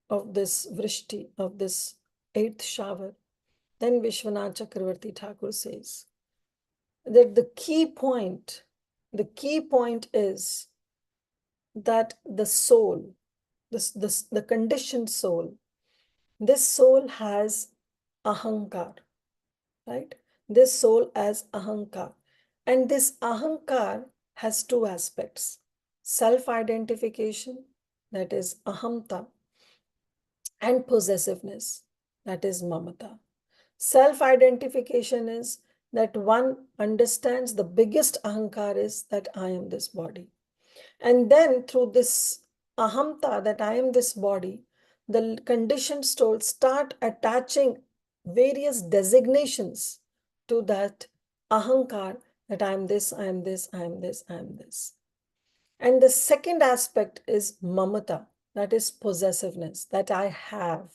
[SPEAKER 4] of this Vrishti, of this 8th shower, then Vishwanath Chakravarti Thakur says that the key point is that the soul, the conditioned soul, this soul has ahankar, right? This soul has ahankar. And this ahankar has two aspects: self-identification, that is ahamta, and possessiveness, that is mamata. Self-identification is that one understands the biggest ahankar is that I am this body. And then through this ahamta, that I am this body, the conditioned soul start attaching various designations to that ahankar, that I am this, I am this, I am this, I am this. And the second aspect is mamata, that is possessiveness, that I have.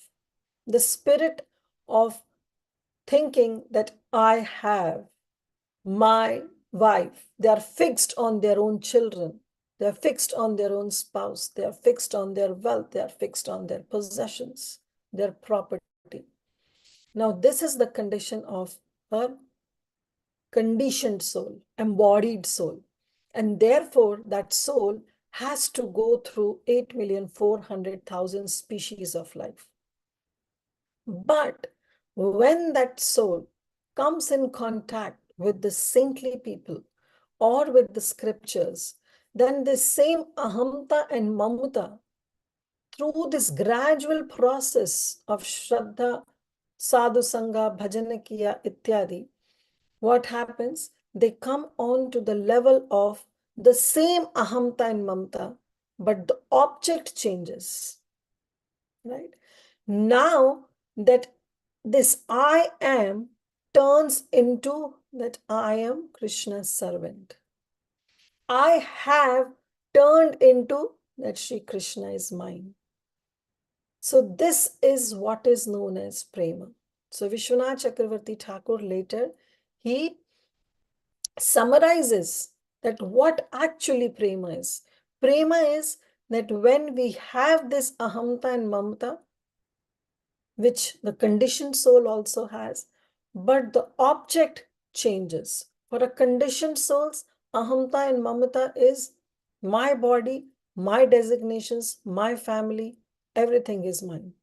[SPEAKER 4] The spirit of thinking that I have my wife. They are fixed on their own children. They are fixed on their own spouse. They are fixed on their wealth. They are fixed on their possessions, their property. Now, this is the condition of a conditioned soul, embodied soul. And therefore, that soul has to go through 8,400,000 species of life. But when that soul comes in contact with the saintly people or with the scriptures, then the same ahamta and mamuta, through this gradual process of Shraddha, Sadhu Sangha, Bhajanakiya, Ityadi, what happens? They come on to the level of the same ahamta and mamta, but the object changes, right? Now that this I am turns into that I am Krishna's servant. I have turned into that Sri Krishna is mine. So this is what is known as prema. So Vishwanath Chakravarti Thakur later, he summarizes that what actually prema is. Prema is that when we have this ahamta and mamta, which the conditioned soul also has, but the object changes. For a conditioned soul's ahamta and mamata is my body, my designations, my family, everything is mine.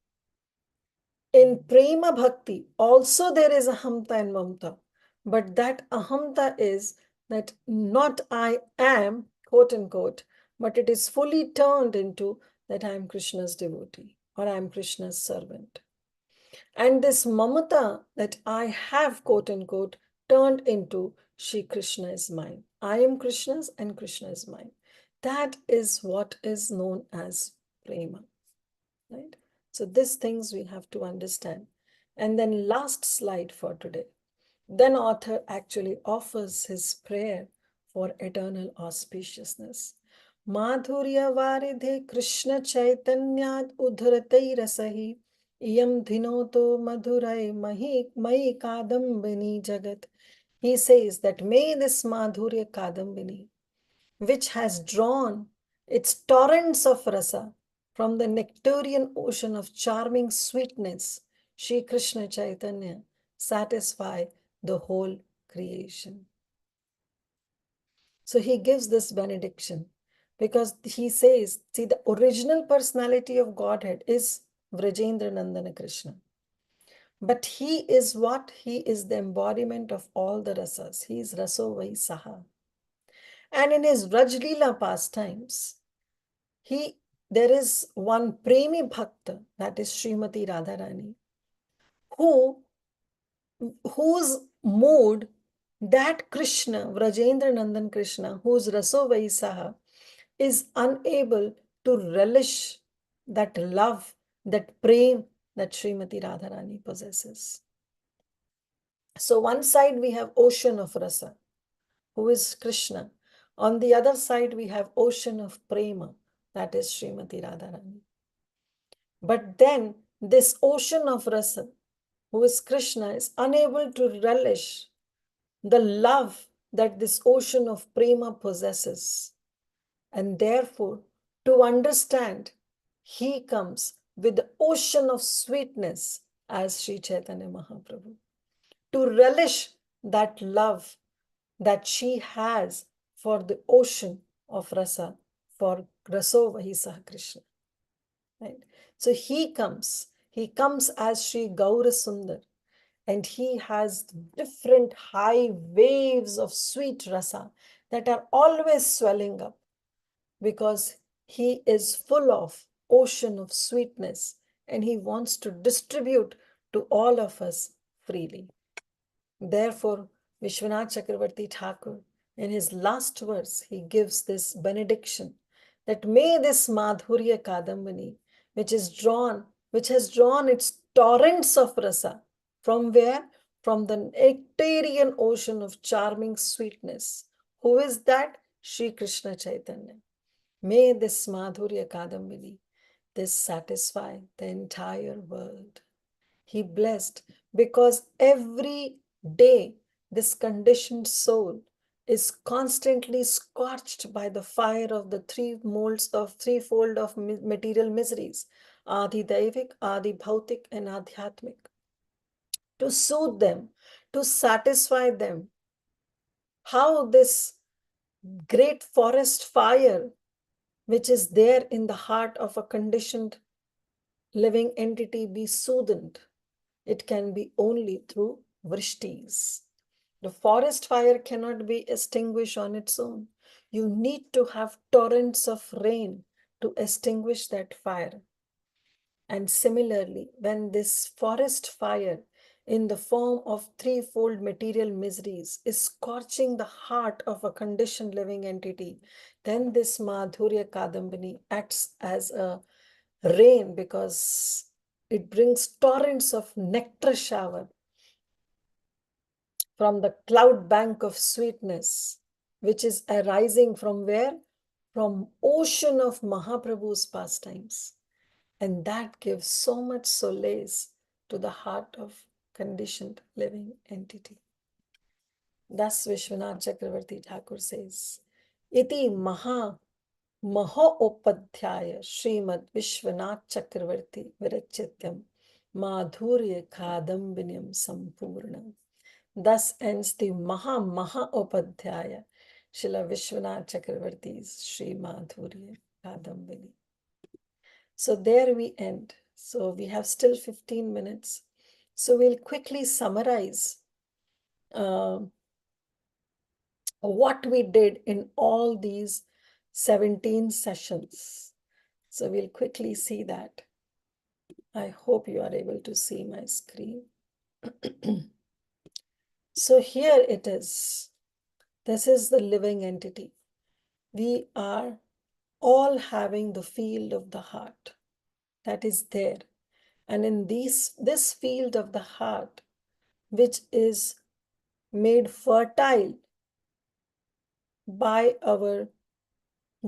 [SPEAKER 4] In prema bhakti, also there is ahamta and mamata, but that ahamta is that not I am, quote unquote, but it is fully turned into that I am Krishna's devotee or I am Krishna's servant. And this mamata that I have, quote unquote, turned into Shri Krishna is mine. I am Krishna's and Krishna is mine. That is what is known as prema, right? So these things we have to understand. And then last slide for today. Then author actually offers his prayer for eternal auspiciousness. Madhurya varidhe Krishna chaitanyat udhratai rasahi iyam dhinoto madhurai mahi kadambini jagat. He says that may this Madhurya Kadambini, which has drawn its torrents of rasa from the nectarian ocean of charming sweetness, Shri Krishna Chaitanya, satisfy the whole creation. So he gives this benediction because he says, see, the original personality of Godhead is Vrajendra Nandana Krishna. But he is what? He is the embodiment of all the rasas. He is Raso Vai Saha. And in his Vrajlila pastimes, there is one Premi Bhakta, that is Srimati Radharani, whose mood that Krishna, Vrajendra Nandan Krishna, whose Raso Vaisaha, is unable to relish that love, that prem that Srimati Radharani possesses. So one side we have ocean of rasa, who is Krishna. On the other side we have ocean of prema, that is Srimati Radharani. But then this ocean of rasa, who is Krishna, is unable to relish the love that this ocean of prema possesses. And therefore, to understand, he comes with the ocean of sweetness as Sri Chaitanya Mahaprabhu, to relish that love that she has for the ocean of rasa, for Raso Vahi Sah Krishna. Right? So he comes as Sri Gaura Sundar, and he has different high waves of sweet rasa that are always swelling up, because he is full of ocean of sweetness and he wants to distribute to all of us freely. Therefore, Vishwanath Chakravarti Thakur, in his last verse, he gives this benediction that may this Madhurya Kadambini, which has drawn its torrents of rasa, from where? From the nectarian ocean of charming sweetness. Who is that? Sri Krishna Chaitanya. May this Madhurya Kadambini, this satisfy the entire world. He blessed, because every day this conditioned soul is constantly scorched by the fire of the threefold of material miseries, Adi Daivik, Adi Bhautik, and Adhyatmik. To soothe them, to satisfy them, how this great forest fire, which is there in the heart of a conditioned living entity, be soothed? It can be only through vrishtis. The forest fire cannot be extinguished on its own. You need to have torrents of rain to extinguish that fire. And similarly, when this forest fire in the form of threefold material miseries is scorching the heart of a conditioned living entity, then this Madhurya Kadambini acts as a rain, because it brings torrents of nectar shower from the cloud bank of sweetness, which is arising from where? From ocean of Mahaprabhu's pastimes. And that gives so much solace to the heart of conditioned living entity. Thus Vishwanath Chakravarti Thakur says, Iti Maha Upadhyaya Srimad Vishwanath Chakravarti Virachityam Madhurya Kadambinyam Sampurnam. Thus ends the Maha Upadhyaya, Srila Vishwanath Chakravarti's Sri Madhurya Kadambini. So there we end. So we have still 15 minutes. So we'll quickly summarize what we did in all these 17 sessions. So we'll quickly see that. I hope you are able to see my screen. So here it is. This is the living entity. We are all having the field of the heart that is there. And in this field of the heart, which is made fertile by our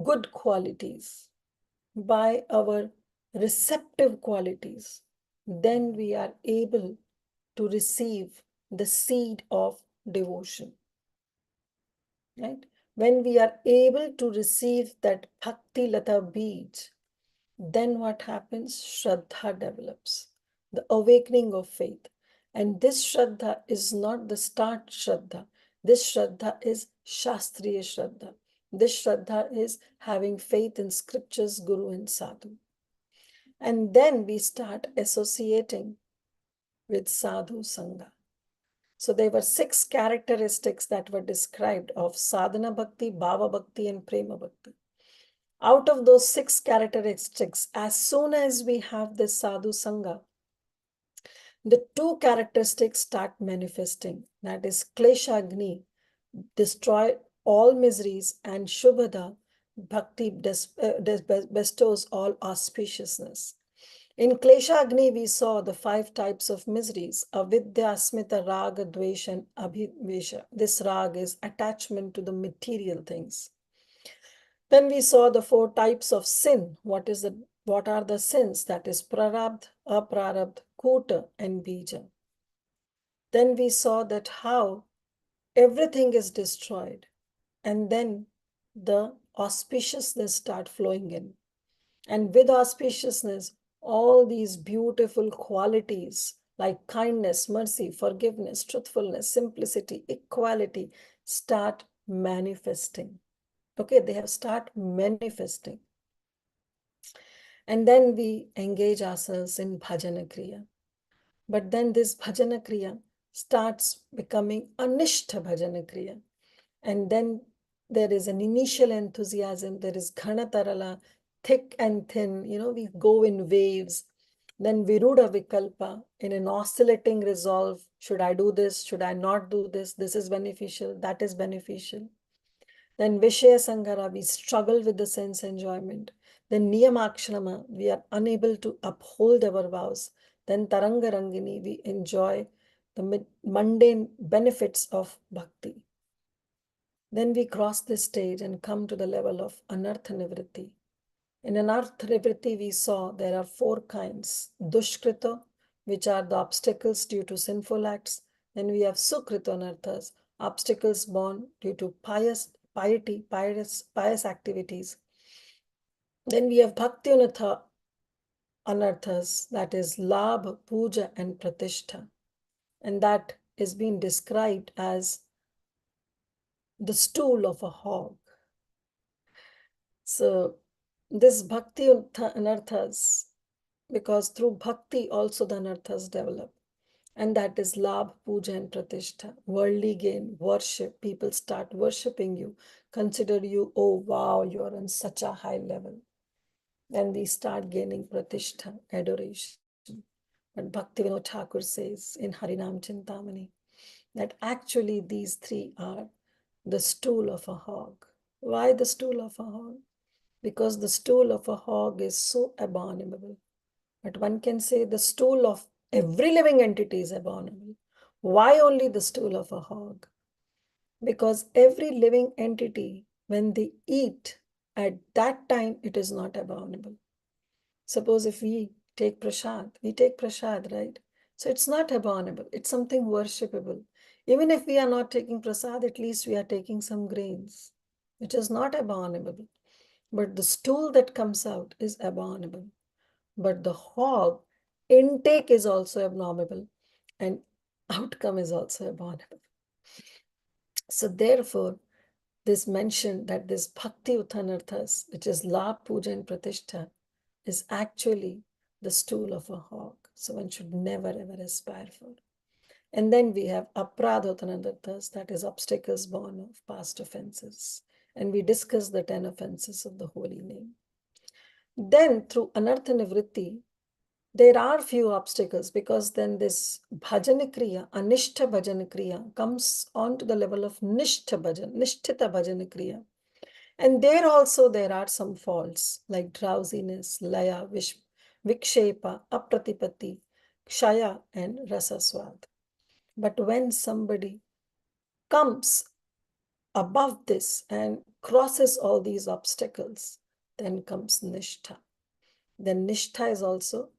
[SPEAKER 4] good qualities, by our receptive qualities, then we are able to receive the seed of devotion. Right? When we are able to receive that Bhakti Lata Beej, then what happens? Shraddha develops, the awakening of faith. And this Shraddha is not the start Shraddha. This Shraddha is Shastriya Shraddha. This Shraddha is having faith in scriptures, Guru and Sadhu. And then we start associating with Sadhu Sangha. So there were 6 characteristics that were described of Sadhana Bhakti, Bhava Bhakti, and Prema Bhakti. Out of those 6 characteristics, as soon as we have this Sadhu Sangha, the 2 characteristics start manifesting. That is Kleshagni, destroy all miseries, and Shubhada, Bhakti bestows all auspiciousness. In Klesha Agni, we saw the 5 types of miseries: avidya, asmita, raga, dvesha, and abhivesha. This raga is attachment to the material things. Then we saw the 4 types of sin. What are the sins? That is prarabdha, aprarabdha, kota, and bija. Then we saw that how everything is destroyed, and then the auspiciousness start flowing in. And with auspiciousness, all these beautiful qualities like kindness, mercy, forgiveness, truthfulness, simplicity, equality start manifesting. Okay, they have start manifesting. And then we engage ourselves in bhajana kriya. But then this bhajana kriya starts becoming anishtha bhajana kriya. And then there is an initial enthusiasm, there is ghanatarala, thick and thin, we go in waves. Then viruda vikalpa, in an oscillating resolve, should I do this, should I not do this, this is beneficial, that is beneficial. Then Vishaya Sangara, we struggle with the sense enjoyment. Then Niyamakshanama, we are unable to uphold our vows. Then Taranga Rangini, we enjoy the mundane benefits of bhakti. Then we cross this stage and come to the level of Anartha Nivritti. In Anartha Nivritti, we saw there are 4 kinds. Dushkrita, which are the obstacles due to sinful acts. Then we have Sukrita Anarthas, obstacles born due to piety, pious activities. Then we have Bhakti Anarthas, that is Labh, Puja and Pratishtha. And that is being described as the stool of a hog. So this Bhakti Anarthas, because through Bhakti also the Anarthas develop. And that is Labh, Puja and Pratishtha. Worldly gain, worship. People start worshipping you, consider you, oh wow, you are on such a high level. Then we start gaining Pratishtha, adoration. But Bhaktivinoda Thakur says in Harinam Chintamani that actually these 3 are the stool of a hog. Why the stool of a hog? Because the stool of a hog is so abominable. But one can say the stool of every living entity is abominable. Why only the stool of a hog? Because every living entity, when they eat, at that time it is not abominable. Suppose if we take prasad, right? So it's not abominable. It's something worshipable. Even if we are not taking prasad, at least we are taking some grains, which is not abominable. But the stool that comes out is abominable. But the hog intake is also abnormal and outcome is also abominable. So therefore, this mention that this bhakti uttanarthas, which is la puja and pratishtha, is actually the stool of a hog. So one should never ever aspire for. And then we have apradha uttanarthas, that is obstacles born of past offenses. And we discuss the 10 offenses of the holy name. Then through anartha nivritti, there are few obstacles, because then this bhajana kriya, anishtha bhajana kriya, comes on to the level of nishtha nishtita bhajana kriya. And there also there are some faults like drowsiness, laya, vikshepa, apratipatti, kshaya and rasaswad. But when somebody comes above this and crosses all these obstacles, then comes nishtha. Then nishtha is also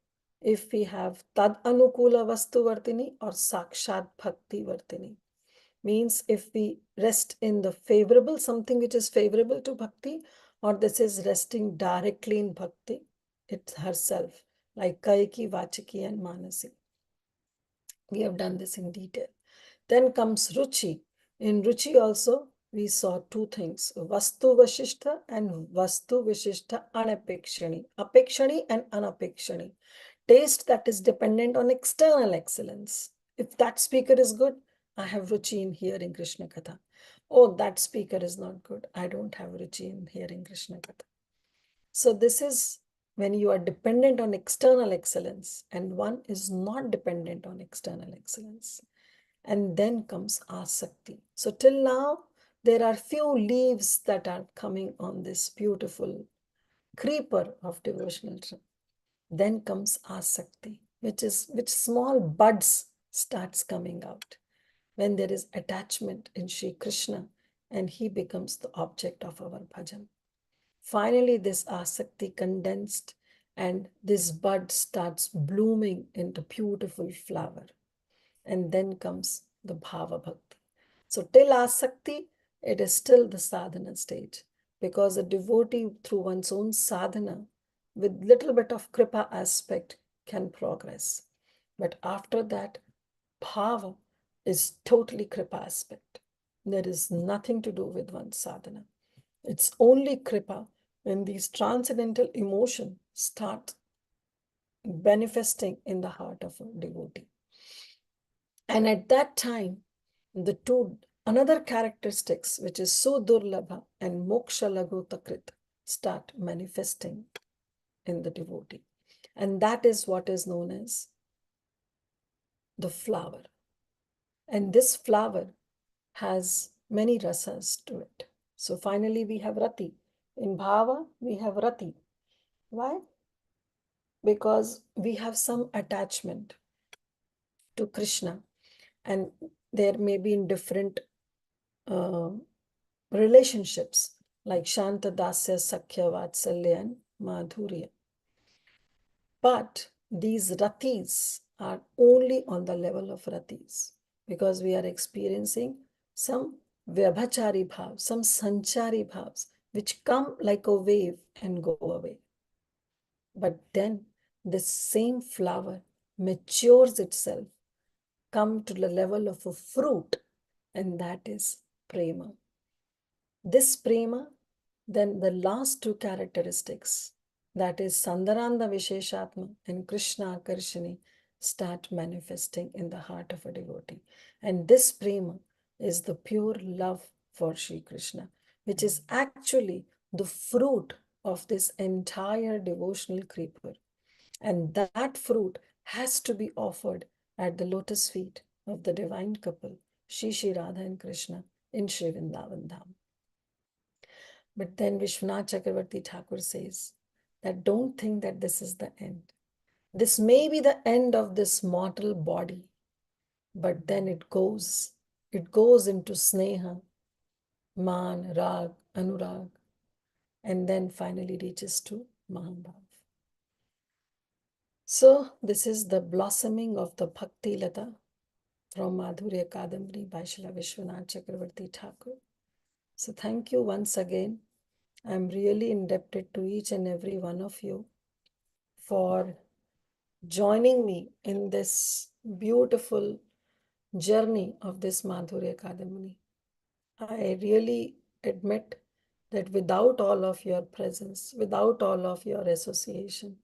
[SPEAKER 4] if we have tad anukula vastu vartini or sakshat bhakti vartini. Means if we rest in the favorable, something which is favorable to bhakti, or this is resting directly in bhakti, it's herself, like Kayaki, Vachiki and Manasi. We have done this in detail. Then comes Ruchi. In Ruchi also, we saw 2 things, Vastu Vashishta and Vastu Vishishta Anapekshani. Apekshani and Anapekshani. Taste that is dependent on external excellence. If that speaker is good, I have Ruchi in hearing Krishna Katha. Oh, that speaker is not good. I don't have Ruchi in hearing Krishna Katha. So this is when you are dependent on external excellence and one is not dependent on external excellence. And then comes asakti. So till now, there are few leaves that are coming on this beautiful creeper of devotional. Then comes asakti, which small buds starts coming out when there is attachment in Shri Krishna and he becomes the object of our bhajan. Finally, this asakti condensed and this bud starts blooming into beautiful flower. And then comes the bhava bhakti. So till asakti, it is still the sadhana stage, because a devotee through one's own sadhana with little bit of kripa aspect can progress. But after that, bhava is totally kripa aspect. There is nothing to do with one's sadhana. It's only kripa when these transcendental emotions start manifesting in the heart of a devotee. And at that time, the two another characteristics, which is so durlabha and moksha lagotakrit, start manifesting in the devotee. And that is what is known as the flower. And this flower has many rasas to it. So finally we have rati. In bhava, we have rati. Why? Because we have some attachment to Krishna, and there may be in different relationships like Shanta, Dasya, Sakhya, Vatsalya, and Madhurya. But these ratis are only on the level of ratis because we are experiencing some vyabhachari bhav, some sanchari bhavs, which come like a wave and go away. But then this same flower matures itself, come to the level of a fruit, and that is prema. This prema, then the last two characteristics, that is Sandaranda Visheshatma and Krishna Akarshani, start manifesting in the heart of a devotee. And this prema is the pure love for Sri Krishna, which is actually the fruit of this entire devotional creeper. And that fruit has to be offered at the lotus feet of the divine couple, Shri Radha and Krishna, in Sri Vrindavan Dham. But then Vishwanath Chakravarti Thakur says that don't think that this is the end. This may be the end of this mortal body, but then it goes into Sneha, Man, Rag, Anurag, and then finally reaches to Mahabhav. So this is the blossoming of the Bhakti Lata from Madhurya Kadambini by Srila Vishwanath Chakravarti Thakur. So thank you once again. I'm really indebted to each and every one of you for joining me in this beautiful journey of this Madhurya Kadambini. I really admit that without all of your presence, without all of your association,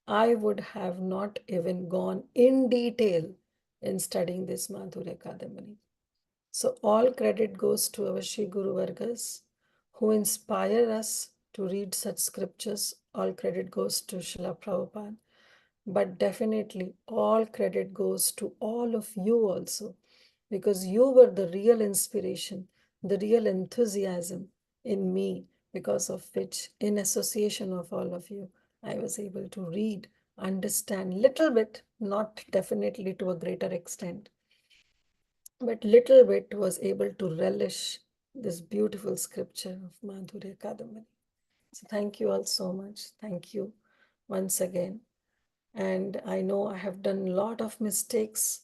[SPEAKER 4] I would have not even gone in detail in studying this Madhurya Kadambini. So all credit goes to our Shri Guru Vargas who inspire us to read such scriptures. All credit goes to Srila Prabhupada. But definitely all credit goes to all of you also, because you were the real inspiration, the real enthusiasm in me, because of which, in association of all of you, I was able to read, understand little bit, not definitely to a greater extent, but little bit was able to relish this beautiful scripture of Madhurya Kadambini. So thank you all so much. Thank you once again. And I know I have done a lot of mistakes.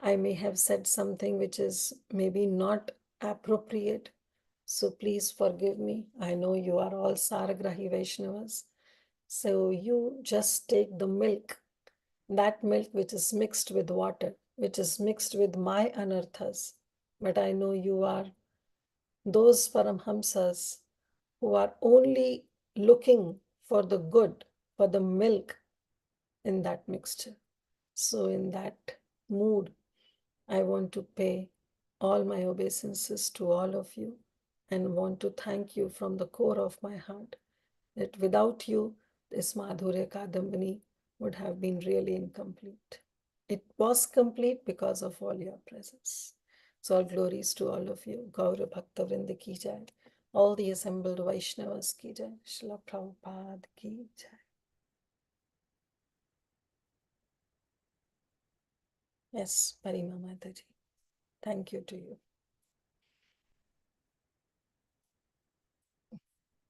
[SPEAKER 4] I may have said something which is maybe not appropriate. So please forgive me. I know you are all Saragrahi Vaishnavas. So you just take the milk, that milk which is mixed with water, which is mixed with my anarthas. But I know you are those Paramhamsas who are only looking for the good, for the milk in that mixture. So in that mood, I want to pay all my obeisances to all of you and want to thank you from the core of my heart that without you, this Madhurya Kadambini would have been really incomplete. It was complete because of all your presence. So all glories to all of you. Gaura Bhakta Vrinda ki jai. All the assembled Vaishnavas ki jai. Srila Prabhupada ki jai. Yes, Parima Mataji. Thank you to you.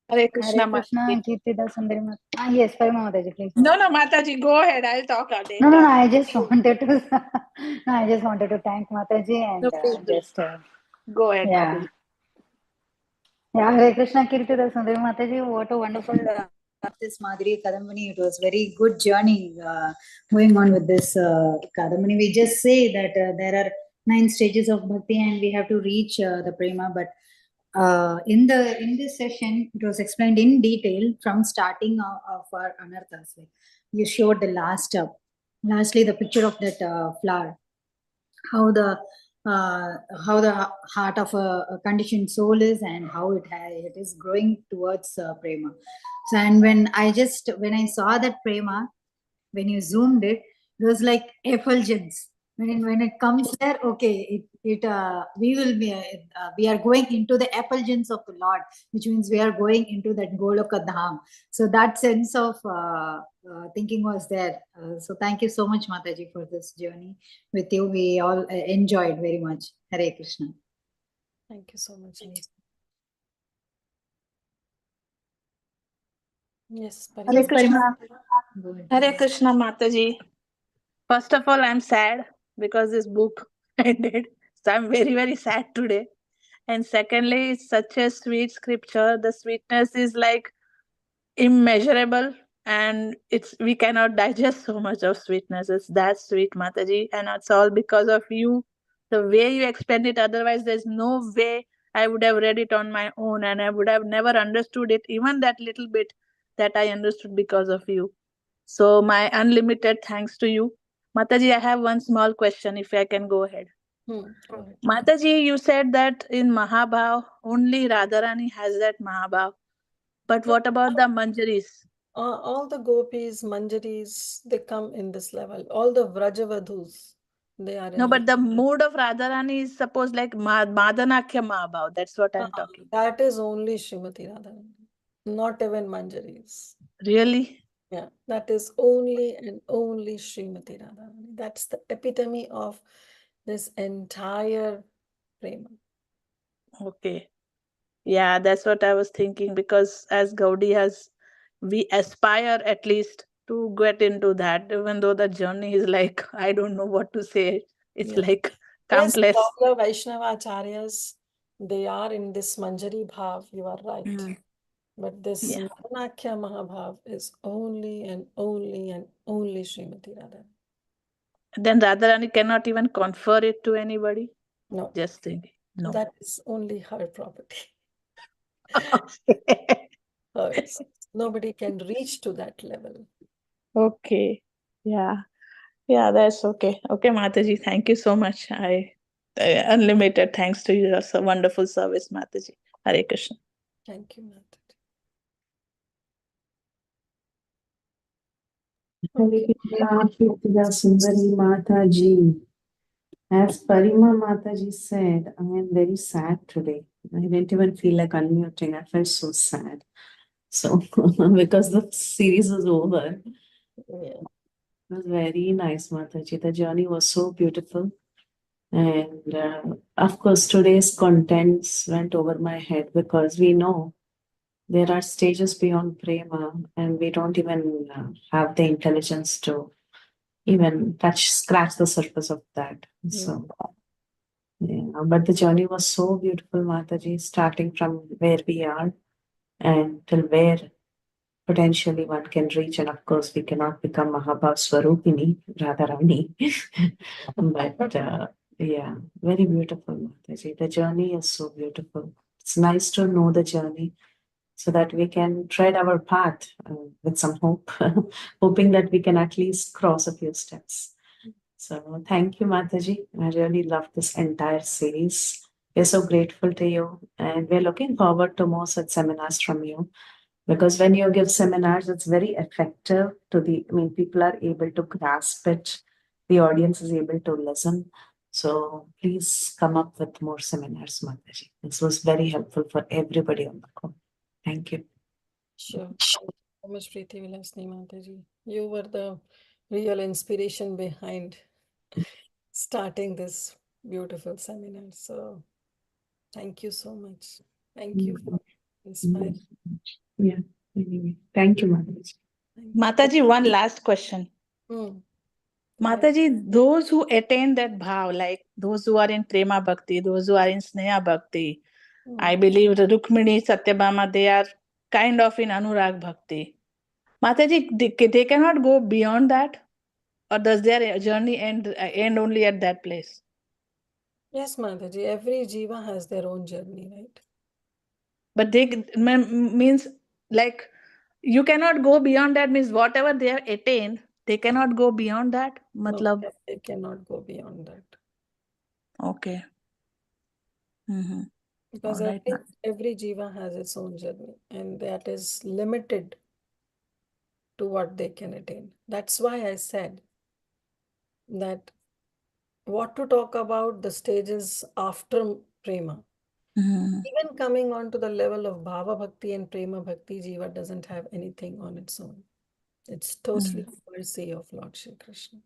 [SPEAKER 6] Hare Krishna,
[SPEAKER 7] Hare Krishna,
[SPEAKER 6] Mataji.
[SPEAKER 7] Kirtida, Sundari Mata. Yes, Parima Mataji, please.
[SPEAKER 6] No, Mataji, go ahead. I'll talk later.
[SPEAKER 7] No, I just wanted to. No, I just wanted to thank Mataji and
[SPEAKER 6] No, please do.
[SPEAKER 7] just.
[SPEAKER 6] Go ahead,
[SPEAKER 7] Yeah.
[SPEAKER 6] Mataji.
[SPEAKER 7] Yeah, Hare Krishna, Kirtida, Sundari Mataji. What a wonderful this Madhurya Kadambini. It was very good journey going on with this Kadambini. We just say that there are 9 stages of bhakti and we have to reach the prema, but in this session, it was explained in detail from starting of our anarthas. Like you showed the lastly the picture of that flower, how the heart of a conditioned soul is, and how it is growing towards prema. So, and when I saw that prema, when you zoomed it, it was like effulgence. When it comes there, okay, we are going into the effulgence of the Lord, which means we are going into that Goloka Dham. So that sense of thinking was there. So thank you so much, Mataji, for this journey with you. We all enjoyed very much. Hare Krishna.
[SPEAKER 4] Thank you so much, Nisa. Yes,
[SPEAKER 6] Hare
[SPEAKER 7] Yes,
[SPEAKER 6] Krishna.
[SPEAKER 7] Go ahead.
[SPEAKER 6] Hare Krishna, Mataji. First of all, I'm sad because this book ended. So I'm very, very sad today. And secondly, it's such a sweet scripture. The sweetness is like immeasurable, and we cannot digest so much of sweetness. It's that sweet, Mataji, and it's all because of you. The way you explained it, otherwise there's no way I would have read it on my own, and I would have never understood it, even that little bit that I understood because of you. So my unlimited thanks to you. Mataji, I have one small question, if I can go ahead.
[SPEAKER 4] Go ahead.
[SPEAKER 6] Mataji, you said that in Mahabhav only Radharani has that Mahabhav. But what about the Manjaris?
[SPEAKER 4] All the gopis, manjaris, they come in this level. All the Vrajavadhus, they are in
[SPEAKER 6] No,
[SPEAKER 4] this.
[SPEAKER 6] but the mood of Radharani is suppose like Madanakya Mahabhav. That's what I'm talking.
[SPEAKER 4] That is only Srimati Radharani, not even manjaris.
[SPEAKER 6] Really?
[SPEAKER 4] Yeah, that is only and only Srimati Radharani. That's the epitome of this entire prema.
[SPEAKER 6] Okay. Yeah, that's what I was thinking, because as Gaudi has, we aspire at least to get into that, even though the journey is like, I don't know what to say. It's
[SPEAKER 4] Yeah.
[SPEAKER 6] like
[SPEAKER 4] Yes,
[SPEAKER 6] countless.
[SPEAKER 4] all the Vaishnava acharyas, they are in this Manjari Bhav, you are right.
[SPEAKER 6] Mm.
[SPEAKER 4] But this
[SPEAKER 6] Yeah.
[SPEAKER 4] Madanakya Mahabhav is only and only and only Srimati Radharani.
[SPEAKER 6] Then Radharani cannot even confer it to anybody.
[SPEAKER 4] No,
[SPEAKER 6] Just thinking. No.
[SPEAKER 4] that is only her property.
[SPEAKER 6] Okay.
[SPEAKER 4] Hers. Nobody can reach to that level.
[SPEAKER 6] Okay. Yeah. Yeah, that's okay. Okay, Mataji, thank you so much. Unlimited thanks to you. That's a wonderful service, Mataji. Hare Krishna.
[SPEAKER 4] Thank you, Mataji.
[SPEAKER 5] Hare Krishna, Kirtida Sundari Mataji. As Parima Mataji said, I am very sad today. I didn't even feel like unmuting. I felt so sad. So, because the series is over,
[SPEAKER 4] Yeah.
[SPEAKER 5] it was very nice, Mataji. The journey was so beautiful. And of course, today's contents went over my head because we know there are stages beyond prema, and we don't even have the intelligence to even scratch the surface of that. So, yeah, but the journey was so beautiful, Mataji, starting from where we are and till where potentially one can reach. And of course, we cannot become Mahabhav Swarupini, Radharani. But yeah, very beautiful, Mataji. The journey is so beautiful. It's nice to know the journey so that we can tread our path with some hope, hoping that we can at least cross a few steps. So thank you, Mataji. I really love this entire series. We're so grateful to you, and we're looking forward to more such seminars from you. Because when you give seminars, it's very effective people are able to grasp it. The audience is able to listen. So please come up with more seminars, Mataji. This was very helpful for everybody on the call. Thank you.
[SPEAKER 4] Sure. Thank you so much, Preeti Vilasni Mataji. You were the real inspiration behind starting this beautiful seminar. So thank you so much. Thank you for inspiring.
[SPEAKER 5] Yeah. Anyway, thank you, Mataji.
[SPEAKER 4] Thank you.
[SPEAKER 6] Mataji, one last question. Mataji, those who attain that bhav, like those who are in prema bhakti, those who are in sneha bhakti, I believe Rukmini, Satyabhama, they are kind of in anurag bhakti. Mataji, they cannot go beyond that? Or does their journey end only at that place?
[SPEAKER 4] Yes, Mataji, every jiva has their own journey, right?
[SPEAKER 6] But they means like you cannot go beyond that, means whatever they have attained, they cannot go beyond that.
[SPEAKER 4] No,
[SPEAKER 6] Matlab,
[SPEAKER 4] they cannot go beyond that.
[SPEAKER 6] okay. Mm-hmm.
[SPEAKER 4] Because
[SPEAKER 6] All right.
[SPEAKER 4] every jiva has its own journey, and that is limited to what they can attain. That's why I said that what to talk about the stages after prema.
[SPEAKER 6] Mm-hmm.
[SPEAKER 4] Even coming on to the level of bhava bhakti and prema bhakti, jiva doesn't have anything on its own. It's totally mercy of Lord Shri Krishna.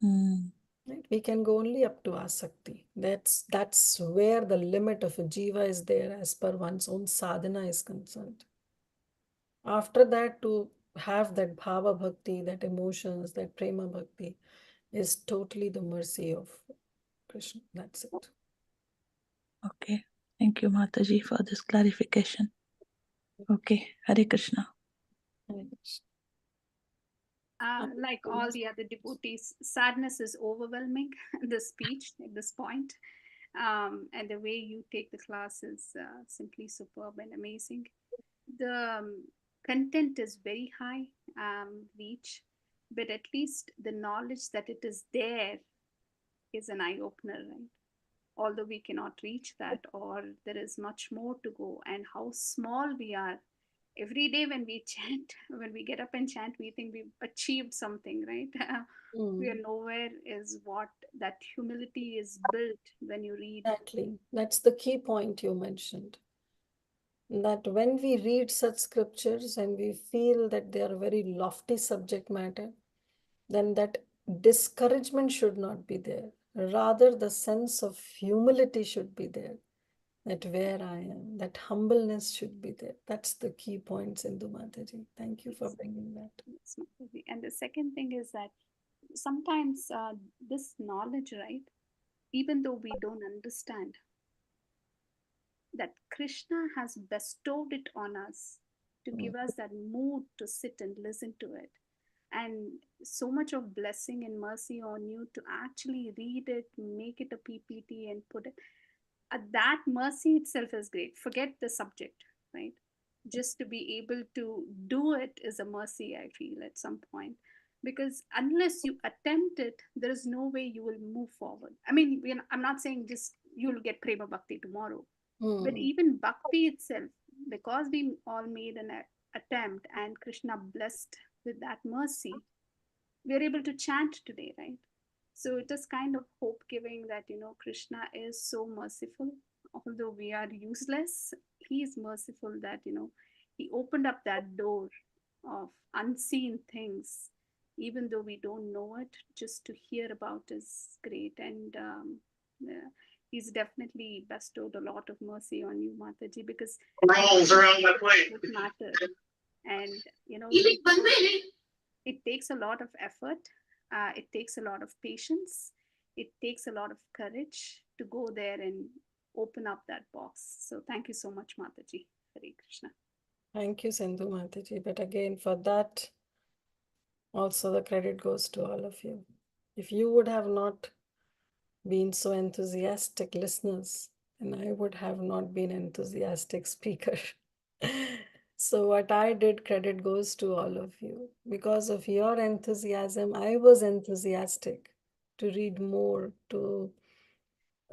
[SPEAKER 6] Mm-hmm.
[SPEAKER 4] Right? We can go only up to asakti. That's where the limit of a jiva is there as per one's own sadhana is concerned. After that, to have that bhava bhakti, that emotions, that prema bhakti is totally the mercy of Krishna. That's it.
[SPEAKER 6] Okay. Thank you, Mataji, for this clarification. Okay. Hare Krishna.
[SPEAKER 8] Like all the other devotees, sadness is overwhelming, the speech at this point. And the way you take the class is simply superb and amazing. The content is very high, reach, but at least the knowledge that it is there is an eye opener, right? Although we cannot reach that, or there is much more to go, and how small we are. Every day when we chant, when we get up and chant, we think we've achieved something, right? We are nowhere, is what that humility is built when you read.
[SPEAKER 4] Exactly. That's the key point you mentioned. That when we read such scriptures and we feel that they are very lofty subject matter, then that discouragement should not be there. Rather, the sense of humility should be there. That where I am, that humbleness should be there. That's the key point, Sindhu Mataji. Thank you for bringing that.
[SPEAKER 8] Yes, Mataji. And the second thing is that sometimes this knowledge, right, even though we don't understand, that Krishna has bestowed it on us to give us that mood to sit and listen to it. And so much of blessing and mercy on you to actually read it, make it a PPT and put it. That mercy itself is great. Forget the subject, right? Just to be able to do it is a mercy, I feel, at some point. Because unless you attempt it, there is no way you will move forward. I mean, I'm not saying just you'll get Prema Bhakti tomorrow. But even Bhakti itself, because we all made an attempt and Krishna blessed with that mercy, we are able to chant today, right? So it is kind of hope giving that, Krishna is so merciful. Although we are useless, he is merciful that, he opened up that door of unseen things. Even though we don't know it, just to hear about is great. And he's definitely bestowed a lot of mercy on you, Mataji, because
[SPEAKER 9] rolls around my plate.
[SPEAKER 8] it matters. And, it takes a lot of effort. It takes a lot of patience. It takes a lot of courage to go there and open up that box. So thank you so much, Mataji. Hare Krishna.
[SPEAKER 4] Thank you, Sindhu Mataji. But again, for that, also the credit goes to all of you. If you would have not been so enthusiastic listeners, then I would have not been enthusiastic speaker. So what I did, credit goes to all of you. Because of your enthusiasm, I was enthusiastic to read more, to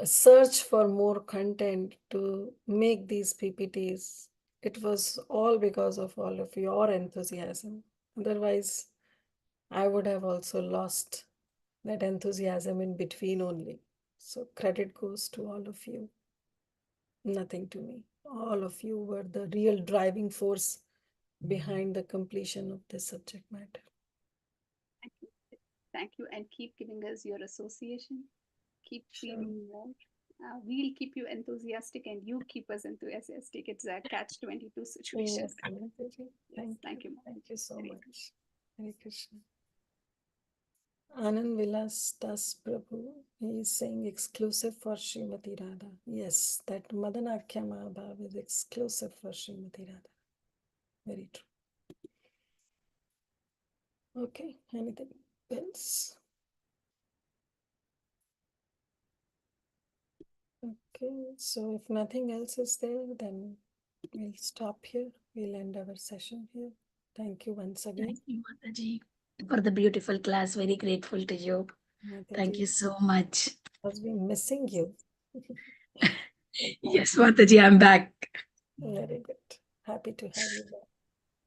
[SPEAKER 4] search for more content, to make these PPTs. It was all because of all of your enthusiasm. Otherwise, I would have also lost that enthusiasm in between only. So credit goes to all of you. Nothing to me. All of you were the real driving force behind the completion of this subject matter.
[SPEAKER 8] Thank you. Thank you. And keep giving us your association. Keep reading more. We'll keep you enthusiastic and you keep us enthusiastic. It's a catch-22 situation.
[SPEAKER 4] Yes, Mataji.
[SPEAKER 8] Thank you.
[SPEAKER 4] Thank you so much. Hare Krishna. Anand Vilas Das Prabhu, he is saying exclusive for Srimati Radha. Yes, that Madanakhya Mahabhav is exclusive for Srimati Radha. Very true. Okay, anything else? Okay. Okay, so if nothing else is there, then we'll stop here. We'll end our session here. Thank you once again.
[SPEAKER 3] Thank you, Mataji, for the beautiful class. Very grateful to you. Thank you so much.
[SPEAKER 4] I've been missing you.
[SPEAKER 3] Yes, Mataji, I'm back.
[SPEAKER 4] Very good. Happy to have you back.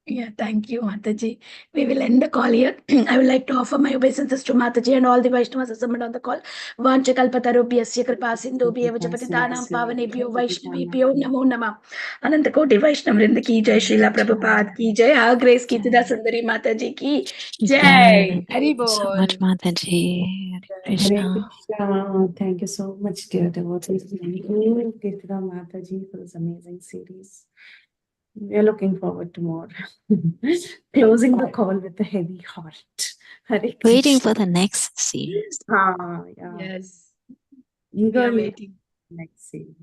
[SPEAKER 3] Yeah, thank you, Mataji. We will end the call here. I would like to offer my obeisances to Mataji and all the Vaishnavas assembled on the call. Vanchakalpatarubhyasya kripa sindhubhyev patitanam pavanebhyo Vaishnavibhyo namo namah. Ananta Koti Vaishnavrinda ki jai, Srila Prabhupada ki jai, Her Grace Kirtida Sundari Mataji ki jai. Hari
[SPEAKER 1] So much,
[SPEAKER 3] bol.
[SPEAKER 1] Mataji. Hare
[SPEAKER 5] Hare
[SPEAKER 1] Krishna.
[SPEAKER 5] Krishna. Thank you so much, dear devotees. Thank you, Kirtida Mataji, for this amazing series. We are looking forward to more. Closing the call with a heavy heart. Hare
[SPEAKER 1] Waiting
[SPEAKER 5] Krishna.
[SPEAKER 1] for the next series.
[SPEAKER 5] Yeah.
[SPEAKER 3] Yes,
[SPEAKER 5] You
[SPEAKER 3] we are
[SPEAKER 5] go
[SPEAKER 3] waiting.
[SPEAKER 5] next series.